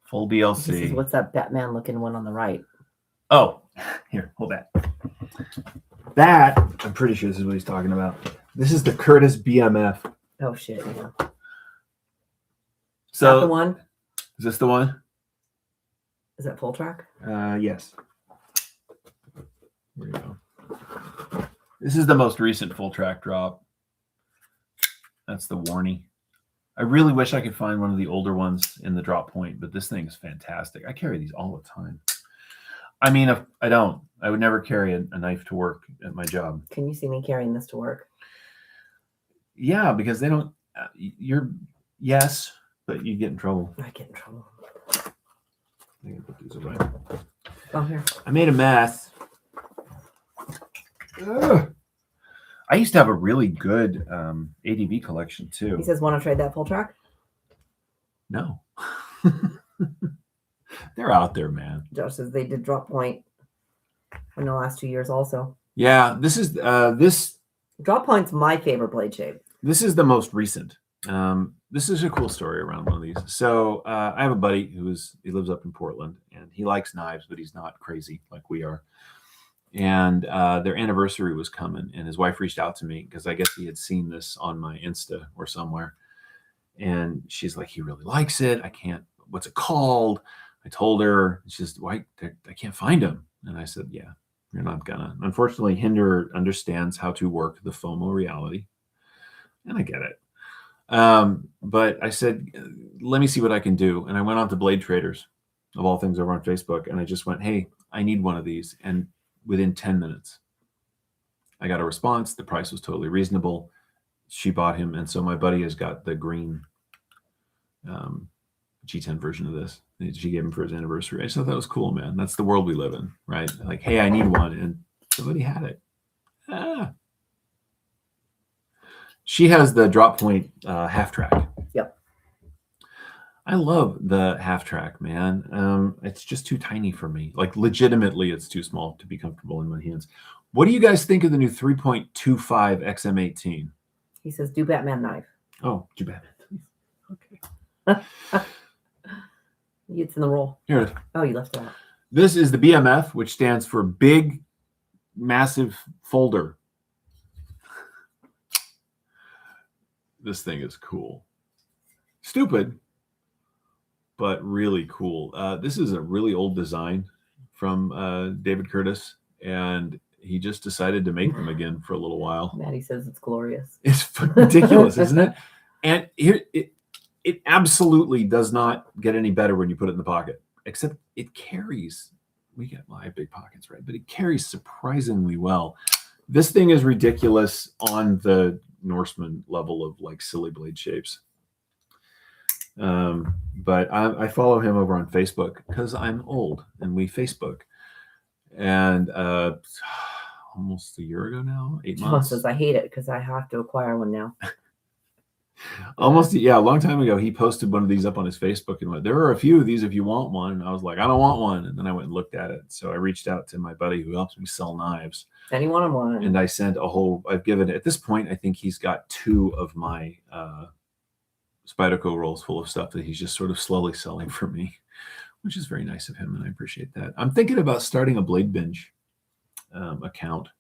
full DLC. What's that Batman looking one on the right? Oh, here, hold that. That, I'm pretty sure this is what he's talking about. This is the Curtis BMF. Oh, shit, yeah. So, is that the one? Is this the one? Is that full track? Yes. Here we go. This is the most recent full track drop. That's the Warney. I really wish I could find one of the older ones in the drop point, but this thing is fantastic. I carry these all the time. I mean, if I don't, I would never carry a knife to work at my job. Can you see me carrying this to work? Yeah, because they don't, yes, but you get in trouble. I get in trouble. I can put these away. Oh, here. I made a mess. Ugh. I used to have a really good ADV collection too. He says, want to trade that full track? No. They're out there, man. Josh says they did drop point in the last 2 years also. Yeah, this is Drop point's my favorite blade shape. This is the most recent. This is a cool story around one of these. So I have a buddy he lives up in Portland, and he likes knives, but he's not crazy like we are. And their anniversary was coming, and his wife reached out to me because I guess he had seen this on my Insta or somewhere. And she's like, he really likes it. What's it called? I told her. She's why I can't find him. And I said, yeah, you're not gonna. Unfortunately, Hinder understands how to work the FOMO reality, and I get it. But I said, let me see what I can do. And I went on to Blade Traders, of all things, over on Facebook, and I just went, hey, I need one of these. And within 10 minutes, I got a response. The price was totally reasonable. She bought him. And so my buddy has got the green G10 version of this. She gave him for his anniversary. I just thought that was cool, man. That's the world we live in, right? Like, hey, I need one. And somebody had it. She has the drop point half track. Yep. I love the half track, man. It's just too tiny for me. Like, legitimately, it's too small to be comfortable in my hands. What do you guys think of the new 3.25 XM18? He says, do Batman knife. Oh, do Batman. Okay. It's in the roll. Here it is. Oh, you left it out. This is the BMF, which stands for Big Massive Folder. This thing is cool. Stupid, but really cool. This is a really old design from David Curtis, and he just decided to make them again for a little while. Maddie says it's glorious. It's ridiculous, isn't it? And here, it absolutely does not get any better when you put it in the pocket, except it carries. I have big pockets, right? But it carries surprisingly well. This thing is ridiculous on the Norseman level of like silly blade shapes. But I follow him over on Facebook because I'm old and we Facebook. And almost a year ago now, 8 months. Says, I hate it because I have to acquire one now. A long time ago, he posted one of these up on his Facebook and went, there are a few of these if you want one. And I was like, I don't want one. And then I went and looked at it. So I reached out to my buddy who helps me sell knives. Anyone one. And I sent I've given, at this point, I think he's got 2 of my Spyderco rolls full of stuff that he's just sort of slowly selling for me, which is very nice of him. And I appreciate that. I'm thinking about starting a Blade Binge account.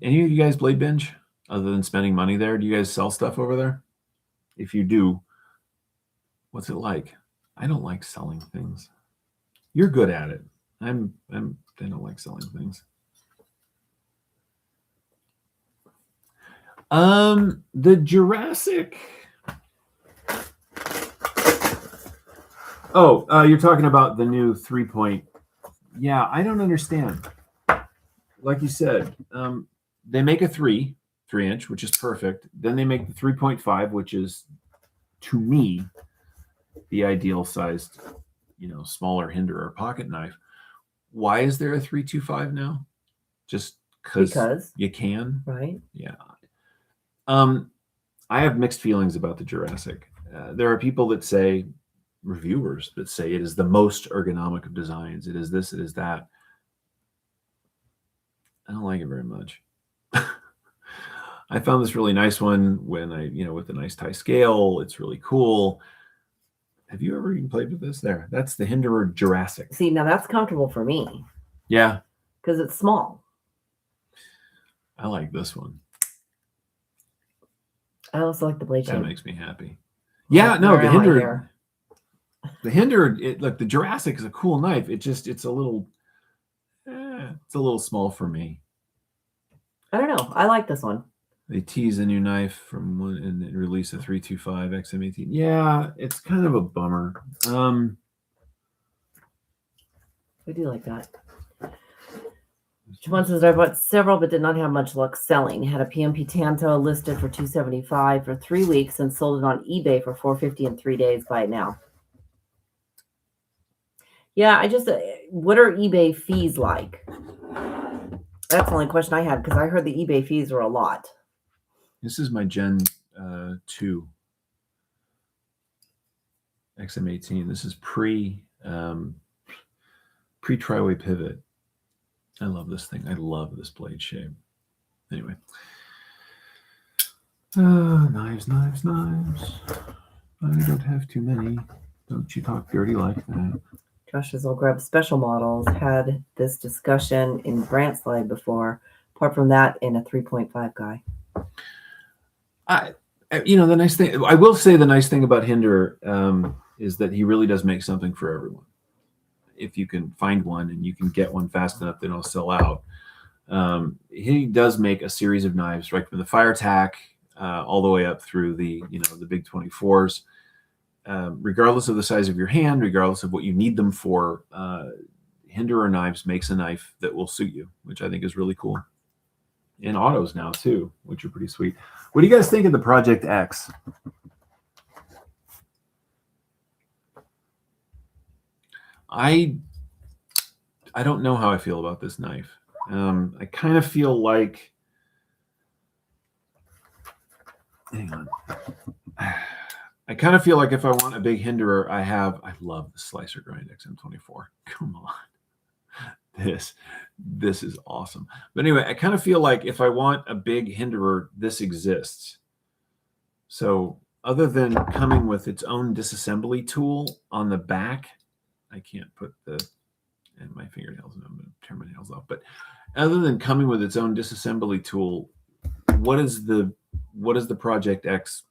Any of you guys Blade Binge? Other than spending money there, do you guys sell stuff over there? If you do, what's it like? I don't like selling things. You're good at it. I don't like selling things. The Jurassic. Oh, you're talking about the new 3. Yeah, I don't understand. Like you said, they make a 3-inch, which is perfect. Then they make the 3.5, which is, to me, the ideal sized, smaller hinder or pocket knife. Why is there a 3.25 now? Just because you can, right? Yeah. I have mixed feelings about the Jurassic. There are people that say, reviewers that say it is the most ergonomic of designs. It is this, it is that. I don't like it very much. I found this really nice one when with a nice tie scale. It's really cool. Have you ever even played with this? There, that's the Hinderer Jurassic. See, now that's comfortable for me. Yeah. Because it's small. I like this one. I also like the blade shape. That makes me happy. Yeah, no, the Hinderer. The Hinderer, look, the Jurassic is a cool knife. It's a little small for me. I don't know. I like this one. They tease a new knife from one and release a 3.25 XM18. Yeah, it's kind of a bummer. I do like that. Javon says, I bought several but did not have much luck selling. Had a PMP Tanto listed for $275 for 3 weeks and sold it on eBay for $450 in 3 days. Buy it now. Yeah, what are eBay fees like? That's the only question I had because I heard the eBay fees were a lot. This is my Gen 2 XM18. This is pre tri-way pivot. I love this thing. I love this blade shape. Anyway. Knives. I don't have too many. Don't you talk dirty like that. Josh's Old Grub Special Models had this discussion in Brant Slide before. Apart from that, in a 3.5 guy. The nice thing, I will say the nice thing about Hinder is that he really does make something for everyone. If you can find one and you can get one fast enough, then it'll sell out. He does make a series of knives, right from the Fire Tack all the way up through the big 24s. Regardless of the size of your hand, regardless of what you need them for, Hinderer Knives makes a knife that will suit you, which I think is really cool. And autos now too, which are pretty sweet. What do you guys think of the Project X? I don't know how I feel about this knife. I kind of feel like, hang on. I kind of feel like if I want a big Hinderer, I love the Slicer Grind XM24. Come on. This is awesome. But anyway, I kind of feel like if I want a big Hinderer, this exists. So other than coming with its own disassembly tool on the back, I can't put and my fingernails, and I'm going to turn my nails off. But other than coming with its own disassembly tool, what is the Project X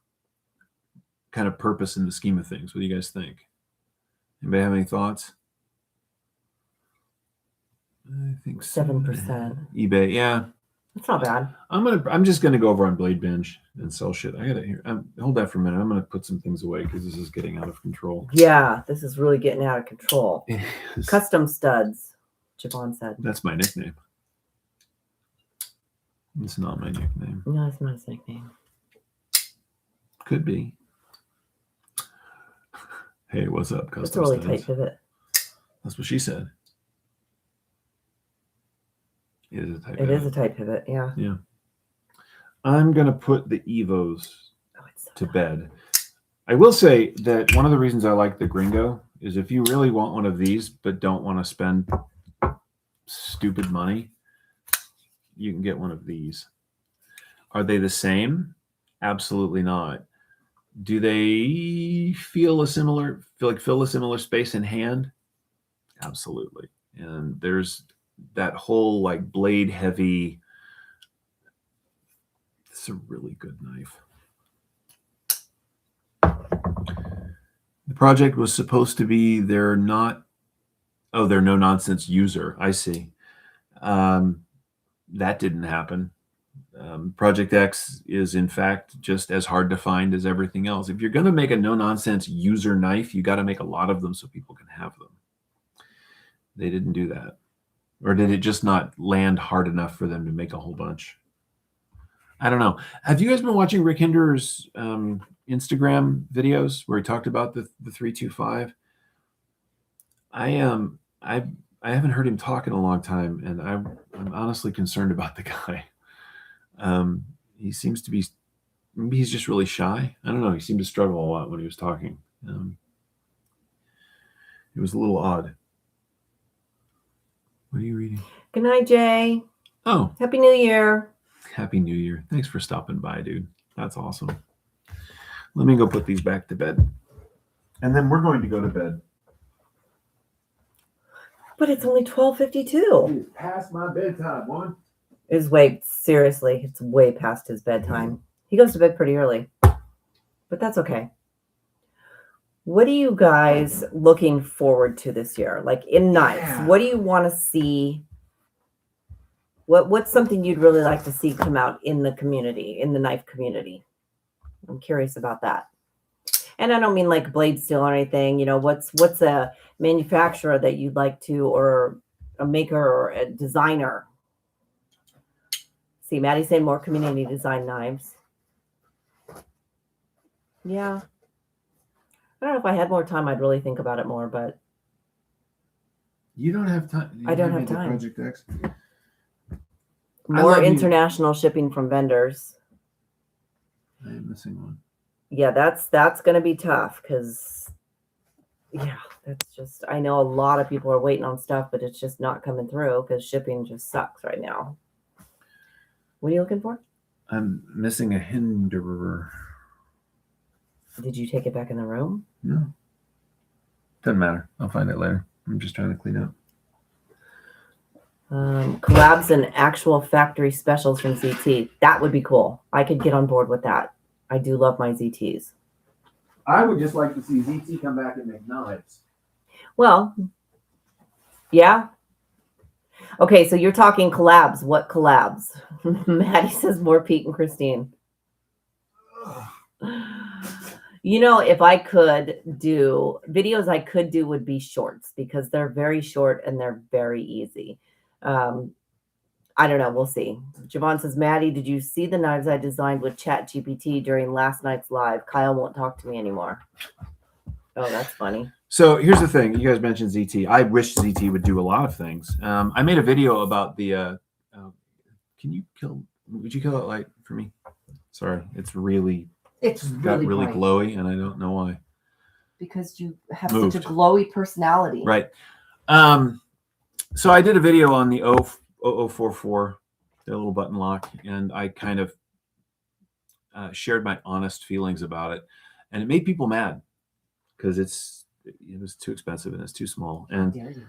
kind of purpose in the scheme of things? What do you guys think? Anybody have any thoughts? I think 7%. eBay, yeah. That's not bad. I'm just gonna go over on Blade Binge and sell shit. I gotta hear. Hold that for a minute. I'm gonna put some things away because this is getting out of control. Yeah, this is really getting out of control. Custom Studs, Javon said. That's my nickname. It's not my nickname. No, it's not his nickname. Could be. Hey, what's up, Custom It's a really Studs? tight pivot. That's what she said. It is a tight It pivot. is a tight pivot, yeah. Yeah. I'm going to put the Evos to bed. I will say that one of the reasons I like the Gringo is if you really want one of these but don't want to spend stupid money, you can get one of these. Are they the same? Absolutely not. Do they fill a similar space in hand? Absolutely. And there's that whole like blade heavy. It's a really good knife. The project was supposed to be their no nonsense user. I see. That didn't happen. Project X is in fact just as hard to find as everything else. If you're going to make a no nonsense user knife, you got to make a lot of them so people can have them. They didn't do that. Or did it just not land hard enough for them to make a whole bunch? I don't know. Have you guys been watching Rick Hinderer's Instagram videos where he talked about the 325? I haven't heard him talk in a long time, and I'm honestly concerned about the guy. He seems to be, maybe he's just really shy. I don't know. He seemed to struggle a lot when he was talking. It was a little odd. What are you reading? Good night, Jay. Oh. Happy New Year. Happy New Year. Thanks for stopping by, dude. That's awesome. Let me go put these back to bed. And then we're going to go to bed. But it's only 12:52. It's past my bedtime, woman. It's way past his bedtime. He goes to bed pretty early. But that's okay. What are you guys looking forward to this year? Like in knives, what do you want to see? What's something you'd really like to see come out in the community, in the knife community? I'm curious about that. And I don't mean like blade steel or anything. You know, what's a manufacturer that you'd like to, or a maker or a designer? See, Maddie's saying more community design knives. Yeah. I don't know if I had more time, I'd really think about it more, but you don't have time. I don't have time. Project X. More love you. international shipping from vendors. I am missing one. Yeah, that's going to be tough because, yeah, that's just, I know a lot of people are waiting on stuff, but it's just not coming through because shipping just sucks right now. What are you looking for? I'm missing a hinderer. Did you take it back in the room? No. Doesn't matter. I'll find it later. I'm just trying to clean up. Collabs and actual factory specials from ZT. That would be cool. I could get on board with that. I do love my ZTs. I would just like to see ZT come back and make knives. Well, yeah. Okay, so you're talking collabs. What collabs? Maddie says more Pete and Christine. You know, if I could do videos, I could do would be shorts because they're very short and they're very easy. I don't know. We'll see. Javon says, Maddie, did you see the knives I designed with ChatGPT during last night's live? Kyle won't talk to me anymore. Oh, that's funny. So here's the thing. You guys mentioned ZT. I wish ZT would do a lot of things. I made a video about the, would you kill that light for me? Sorry. It's really got really bright. glowy and I don't know why. Because you have Moved. such a glowy personality. Right. So I did a video on the 0044, the little button lock, and I kind of shared my honest feelings about it, and it made people mad because it was too expensive and it's too small. And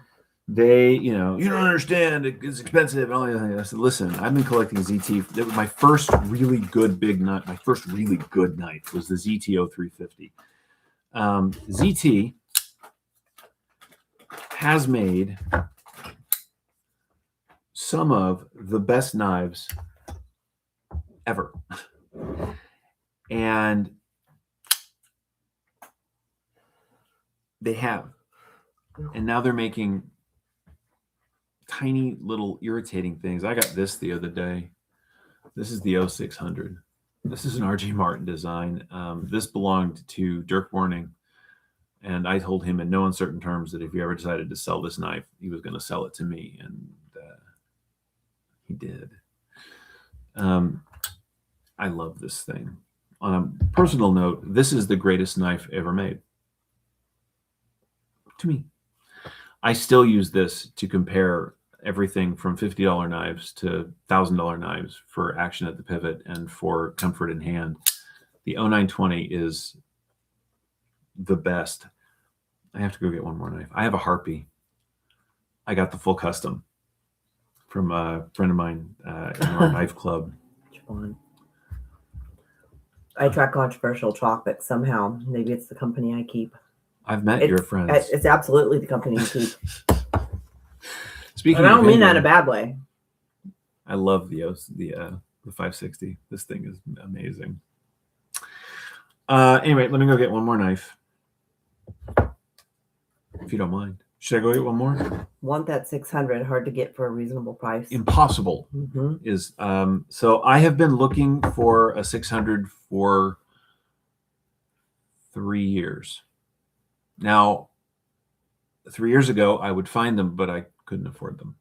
they, you don't understand, it's expensive and all the other things. I said, listen, I've been collecting ZT. It was my first really good big knife. My first really good knife was the ZT 0350. ZT has made some of the best knives ever. And they have. And now they're making tiny little irritating things. I got this the other day. This is the 0600. This is an RG Martin design. This belonged to Dirk Warning. And I told him in no uncertain terms that if he ever decided to sell this knife, he was going to sell it to me. And he did. I love this thing. On a personal note, this is the greatest knife ever made. To me. I still use this to compare everything from $50 knives to $1,000 knives for action at the pivot and for comfort in hand. The 0920 is the best. I have to go get one more knife. I have a Harpy. I got the full custom from a friend of mine in our knife club. I track controversial topics somehow. Maybe it's the company I keep. I've met your friends. It's absolutely the company you keep. Speaking, and I don't of mean that in a bad way. I love the 560. This thing is amazing. Anyway, let me go get one more knife, if you don't mind. Should I go get one more? Want that 600? Hard to get for a reasonable price. Impossible is. So I have been looking for a 600 for 3 years. Now, 3 years ago, I would find them, but I couldn't afford them.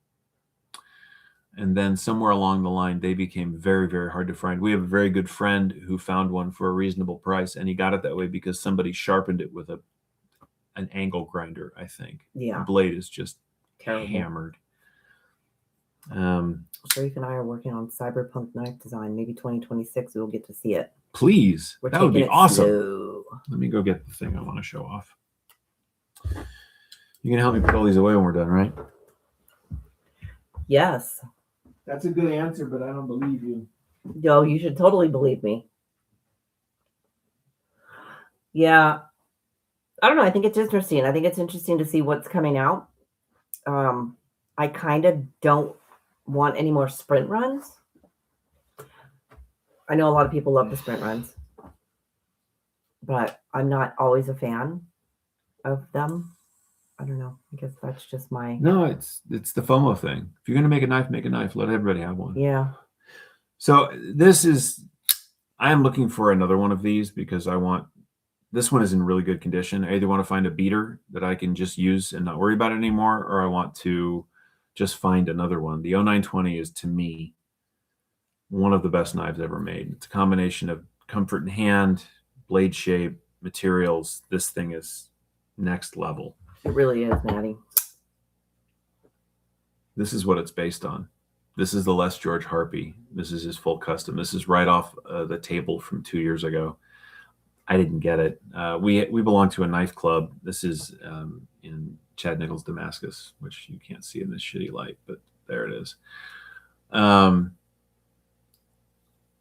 And then somewhere along the line, they became very, very hard to find. We have a very good friend who found one for a reasonable price, and he got it that way because somebody sharpened it with an angle grinder, I think. Yeah. The blade is just terrible. Hammered. Sharif and I are working on cyberpunk knife design. Maybe 2026 we'll get to see it. Please. That would be awesome. Slow. Let me go get the thing I want to show off. You can help me put all these away when we're done, right? Yes. That's a good answer, but I don't believe you. Yo, you should totally believe me. Yeah. I don't know. I think it's interesting. I think it's interesting to see what's coming out. I kind of don't want any more sprint runs. I know a lot of people love the sprint runs, but I'm not always a fan of them. I don't know. I guess that's just my... No, it's the FOMO thing. If you're going to make a knife, make a knife. Let everybody have one. Yeah. So I am looking for another one of these because this one is in really good condition. I either want to find a beater that I can just use and not worry about it anymore, or I want to just find another one. The 0920 is, to me, one of the best knives ever made. It's a combination of comfort in hand, blade shape, materials. This thing is next level. It really is, Maddie. This is what it's based on. This is the Les George Harpy. This is his full custom. This is right off the table from 2 years ago. I didn't get it. We belong to a knife club. This is in Chad Nichols, Damascus, which you can't see in this shitty light, but there it is.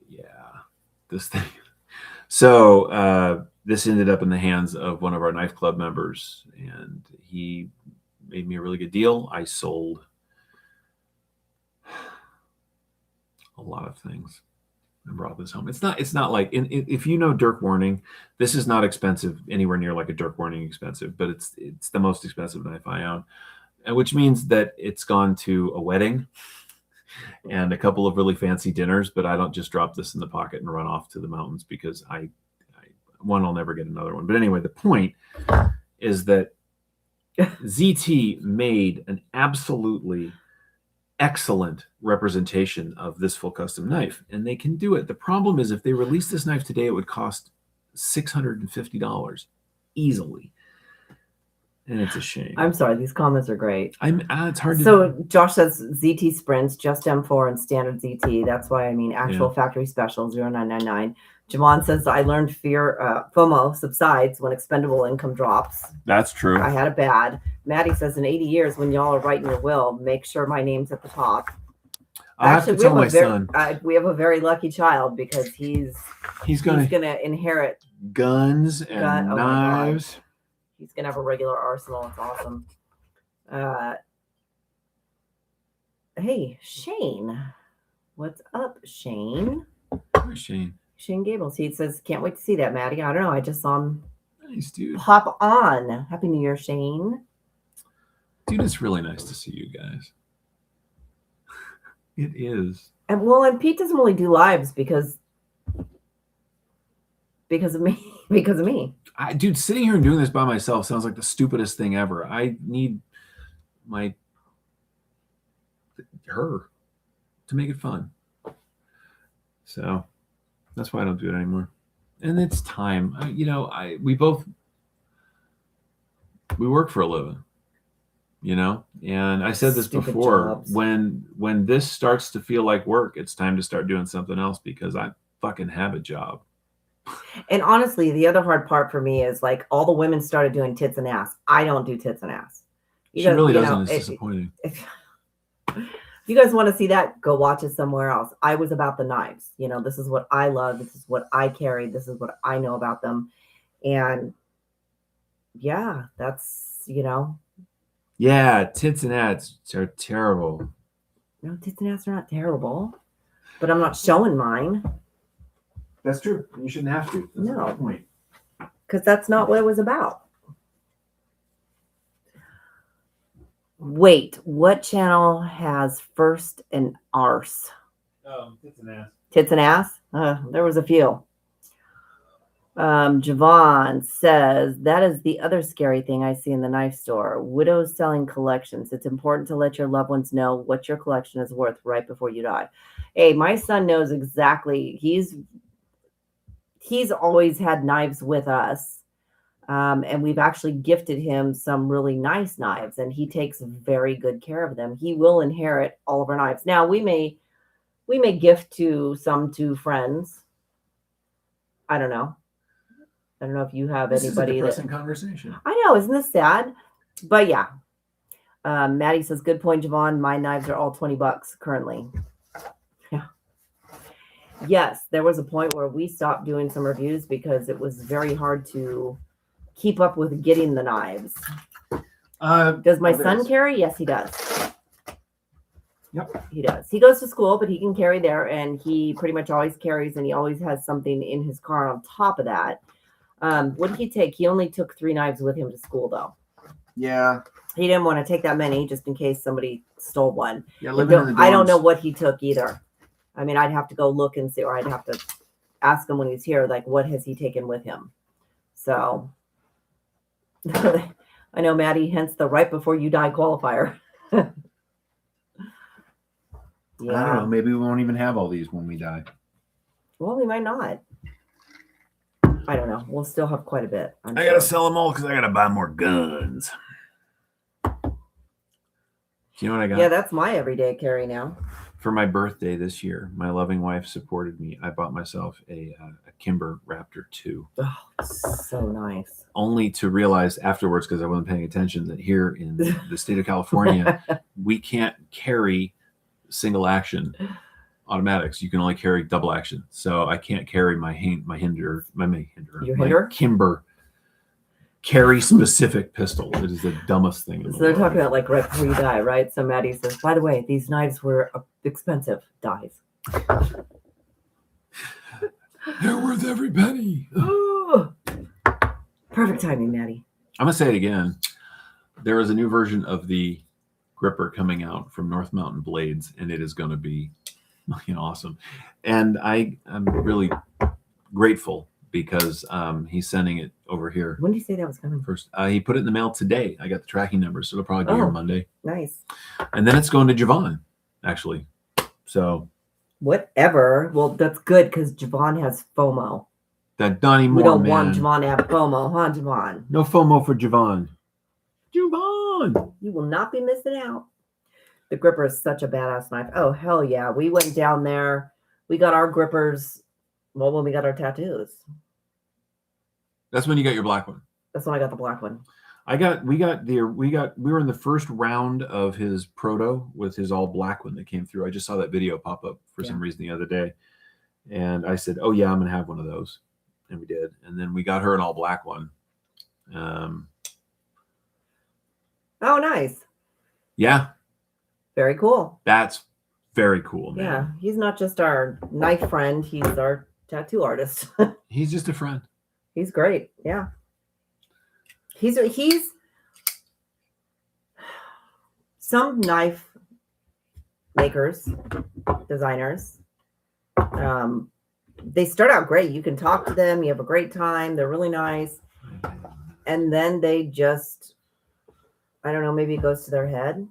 Yeah, this thing. So this ended up in the hands of one of our knife club members, and he made me a really good deal. I sold a lot of things and brought this home. It's not like if you know Dirk Warning, this is not expensive anywhere near like a Dirk Warning expensive, but it's the most expensive knife I own, which means that it's gone to a wedding and a couple of really fancy dinners. But I don't just drop this in the pocket and run off to the mountains because I'll never get another one. But anyway, the point is that ZT made an absolutely excellent representation of this full custom knife, and they can do it. The problem is if they release this knife today, it would cost $650 easily, and it's a shame. I'm sorry, these comments are great. It's hard to. So Josh says ZT Sprints, just M4 and standard ZT. That's why I mean actual factory special 0999. Javon says I learned FOMO subsides when expendable income drops. That's true. I had it bad. Maddie says in 80 years, when y'all are writing your will, make sure my name's at the top. I have to tell my son. We have a very lucky child because he's gonna inherit guns and knives. He's gonna have a regular arsenal. It's awesome. Hey, Shane. What's up, Shane? Where's Shane? Shane Gables. He says, can't wait to see that, Maddie. I don't know. I just saw him nice, dude. Hop on. Happy New Year, Shane. Dude, it's really nice to see you guys. It is. And Pete doesn't really do lives because of me. Because of me. Dude, sitting here and doing this by myself sounds like the stupidest thing ever. I need her to make it fun. So that's why I don't do it anymore. And it's time. We work for a living, and I said this Stupid before, jobs. when this starts to feel like work, it's time to start doing something else because I fucking have a job. And honestly, the other hard part for me is like all the women started doing tits and ass. I don't do tits and ass. She really doesn't. It's disappointing. If you guys want to see that, go watch it somewhere else. I was about the knives. This is what I love. This is what I carry. This is what I know about them. And yeah, that's, Yeah, tits and ass are terrible. No, tits and ass are not terrible. But I'm not showing mine. That's true. You shouldn't have to. That's No. the point. Because that's not what it was about. Wait, what channel has first and arse? Tits and ass. Tits and ass? There was a few. Javon says, that is the other scary thing I see in the knife store. Widows selling collections. It's important to let your loved ones know what your collection is worth right before you die. Hey, my son knows exactly. He's always had knives with us. And we've actually gifted him some really nice knives, and he takes very good care of them. He will inherit all of our knives. Now we may gift to friends. I don't know if you have This anybody. Is a depressing conversation. I know, isn't this sad? But yeah. Maddie says, good point, Javon. My knives are all $20 currently. Yeah. Yes, there was a point where we stopped doing some reviews because it was very hard to keep up with getting the knives. Does my son carry? Yes, he does. Yep. He does. He goes to school, but he can carry there, and he pretty much always carries, and he always has something in his car on top of that. What did he take? He only took 3 knives with him to school, though. Yeah. He didn't want to take that many just in case somebody stole one. Yeah, living in the dorms. I don't know what he took either. I mean, I'd have to go look and see, or I'd have to ask him when he's here, like, what has he taken with him? So I know, Maddie, hence the right before you die qualifier. I don't know. Maybe we won't even have all these when we die. Well, we might not. I don't know. We'll still have quite a bit. I gotta sell them all because I gotta buy more guns. Do you know what I got? Yeah, that's my everyday carry now. For my birthday this year, my loving wife supported me. I bought myself a Kimber Raptor 2. Oh, so nice. Only to realize afterwards, because I wasn't paying attention, that here in the state of California, we can't carry single action automatics. You can only carry double action. So I can't carry my Kimber carry specific pistol. It is the dumbest thing. So they're talking about like right before you die, right? So Maddie says, by the way, these knives were expensive. Dies. They're worth every penny. Oh, perfect timing, Maddie. I'm gonna say it again. There is a new version of the gripper coming out from North Mountain Blades, and it is going to be awesome. And I'm really grateful because he's sending it over here. When did you say that was coming? First, he put it in the mail today. I got the tracking number, so it'll probably be here Monday. Nice. And then it's going to Javon, actually. So whatever. Well, that's good because Javon has FOMO. That Donnie Moore, we don't want Javon to have FOMO, huh, Javon? No FOMO for Javon. Javon! You will not be missing out. The gripper is such a badass knife. Oh, hell yeah. We went down there. We got our grippers, well, when we got our tattoos. That's when you got your black one. That's when I got the black one. We were in the first round of his proto with his all black one that came through. I just saw that video pop up for some reason the other day. And I said, oh yeah, I'm going to have one of those. And we did. And then we got her an all black one. Oh, nice. Yeah. Very cool. That's very cool, man. Yeah. He's not just our knife friend. He's our tattoo artist. He's just a friend. He's great. Yeah. He's some knife makers, designers. They start out great. You can talk to them. You have a great time. They're really nice. And then they just, I don't know, maybe it goes to their head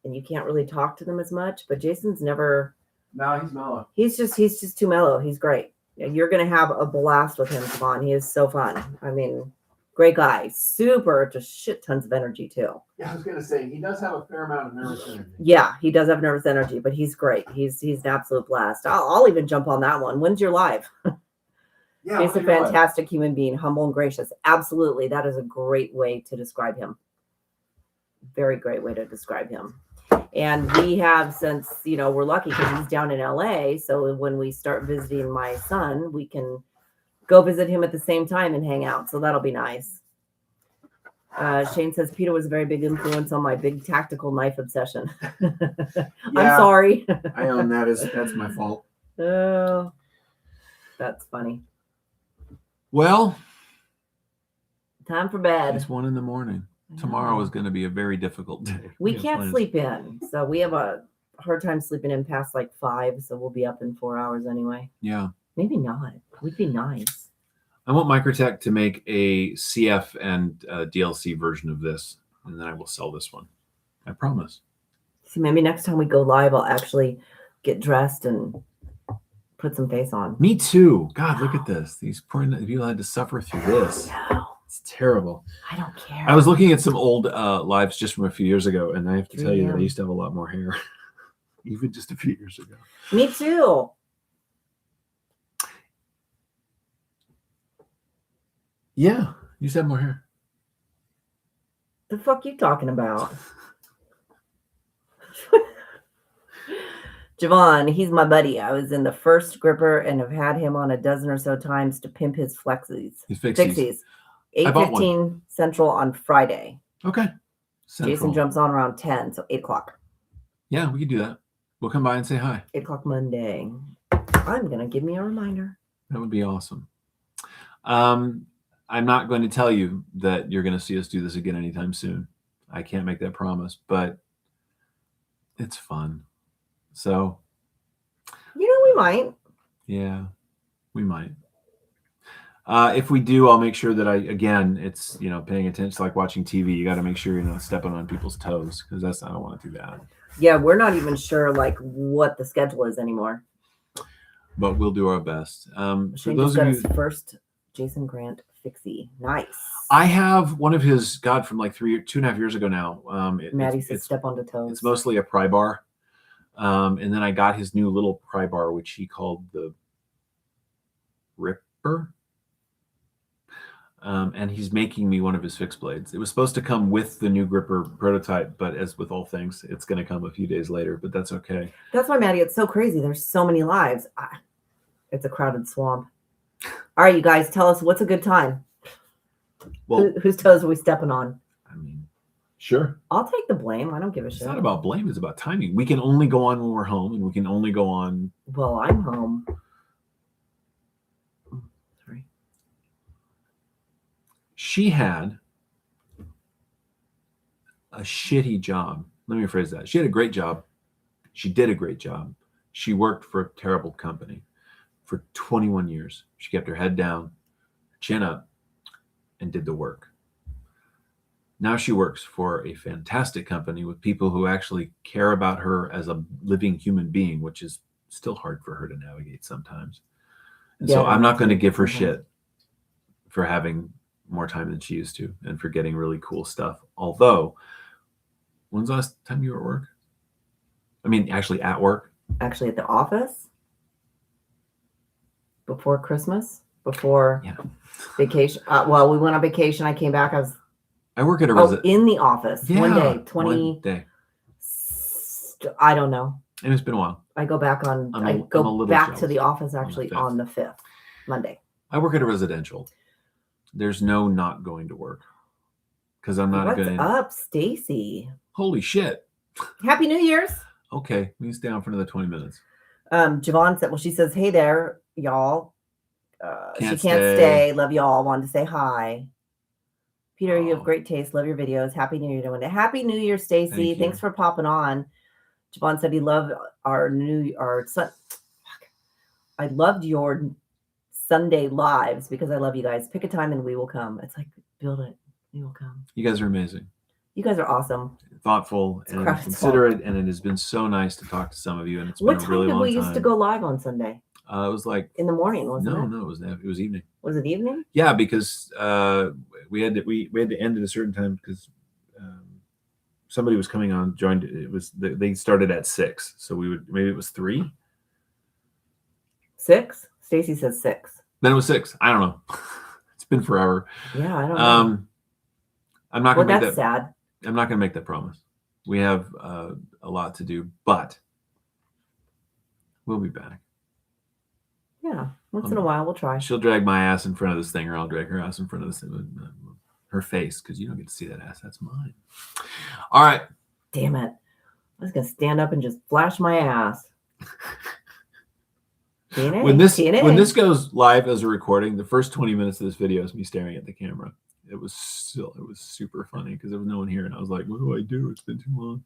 and you can't really talk to them as much. But Jason's never. No, he's mellow. He's just too mellow. He's great. You're going to have a blast with him, Javon. He is so fun. I mean, great guy. Super, just shit tons of energy, too. Yeah, I was going to say, he does have a fair amount of nervous energy. Yeah, he does have nervous energy, but he's great. He's an absolute blast. I'll even jump on that one. When's your live? Yeah, he's a fantastic human being, humble and gracious. Absolutely. That is a great way to describe him. Very great way to describe him. And we have, since, we're lucky because he's down in LA. So when we start visiting my son, we can go visit him at the same time and hang out. So that'll be nice. Shane says Peter was a very big influence on my big tactical knife obsession. I'm sorry. I own that. That's my fault. Oh, that's funny. Well, time for bed. It's 1 a.m. Tomorrow is going to be a very difficult day. We can't sleep in. So we have a hard time sleeping in past like 5. So we'll be up in 4 hours anyway. Yeah. Maybe not. Would be nice. I want Microtech to make a CF and DLC version of this, and then I will sell this one. I promise. See, maybe next time we go live, I'll actually get dressed and put some face on. Me too. God, look at this. These poor people had to suffer through this. No. It's terrible. I don't care. I was looking at some old lives just from a few years ago, and I have to tell you that I used to have a lot more hair, even just a few years ago. Me too. Yeah, you used to have more hair. The fuck you talking about? Javon, he's my buddy. I was in the first gripper and have had him on a dozen or so times to pimp his flexies. His fixies. 8:15 Central on Friday. Okay. Central. Jason jumps on around 10, so 8 o'clock. Yeah, we can do that. We'll come by and say hi. 8 o'clock Monday. I'm going to give me a reminder. That would be awesome. I'm not going to tell you that you're going to see us do this again anytime soon. I can't make that promise, but it's fun. So, we might. Yeah, we might. If we do, I'll make sure that it's, paying attention. It's like watching TV. You got to make sure you're not stepping on people's toes because I don't want to do that. Yeah, we're not even sure like what the schedule is anymore. But we'll do our best. For Shane those just got of his you, first Jason Grant fixie. Nice. I have one of his, God, from like 2.5 years ago now. Maddie said step on the toes. It's mostly a pry bar. And then I got his new little pry bar, which he called the Ripper. And he's making me one of his fixed blades. It was supposed to come with the new gripper prototype, but as with all things, it's going to come a few days later, but that's okay. That's why, Maddie, it's so crazy. There's so many lives. It's a crowded swamp. All right, you guys, tell us what's a good time. Well, whose toes are we stepping on? I mean, sure. I'll take the blame. I don't give a shit. It's not about blame. It's about timing. We can only go on when we're home, and we can only go on. Well, I'm home. Sorry. She had a shitty job. Let me rephrase that. She had a great job. She did a great job. She worked for a terrible company for 21 years. She kept her head down, chin up, and did the work. Now she works for a fantastic company with people who actually care about her as a living human being, which is still hard for her to navigate sometimes. And so I'm not going to give her shit for having more time than she used to and for getting really cool stuff. Although, when's the last time you were at work? I mean, actually at work? Actually at the office? Before Christmas? Before vacation? Well, we went on vacation. I came back. I work at in the office. Yeah, one day. One day. I don't know. And it's been a while. I go back on. I go back to the office actually on the 5th, Monday. I work at a residential. There's no not going to work because I'm not going. What's up, Stacy? Holy shit! Happy New Year's. Okay, we can stay on for another 20 minutes. Javon said, "Well, she says, hey there, y'all. She can't stay. Love y'all. Wanted to say hi." Peter, you have great taste. Love your videos. Happy New Year to Winda. Happy New Year, Stacy. Thanks for popping on. Javon said he loved our I loved your Sunday lives because I love you guys. Pick a time and we will come. It's like, build it. We will come. You guys are amazing. You guys are awesome. Thoughtful and considerate, and it has been so nice to talk to some of you. And it's been a really long time. What time did we used to go live on Sunday? It was like in the morning, wasn't it? No, it was evening. Was it evening? Yeah, because we had to end at a certain time because somebody was coming on. Joined. It was they started at 6, so maybe it was 3. 6. Stacy says 6. Then it was 6. I don't know. It's been forever. Yeah, I don't know. I'm not going to make that. That's sad. I'm not going to make that promise. We have a lot to do, but we'll be back. Yeah, once in a while we'll try. She'll drag my ass in front of this thing, or I'll drag her ass in front of this thing. Her face, because you don't get to see that ass. That's mine. All right. Damn it. I was going to stand up and just flash my ass. TNA, when this goes live as a recording, the first 20 minutes of this video is me staring at the camera. It was super funny because there was no one here, and I was like, "What do I do? It's been too long."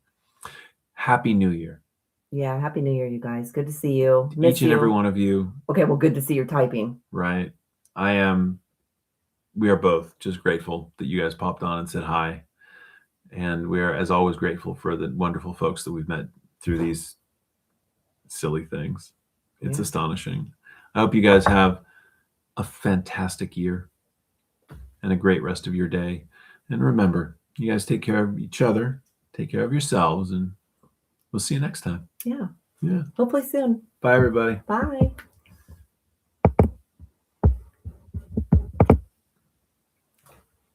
Happy New Year! Yeah, Happy New Year, you guys. Good to see you. Each and every one of you. Okay, well, good to see your typing. Right. We are both just grateful that you guys popped on and said hi, and we are, as always, grateful for the wonderful folks that we've met through these silly things. It's astonishing. I hope you guys have a fantastic year and a great rest of your day. And remember, you guys take care of each other, take care of yourselves, and we'll see you next time. Yeah. Yeah. Hopefully soon. Bye, everybody. Bye.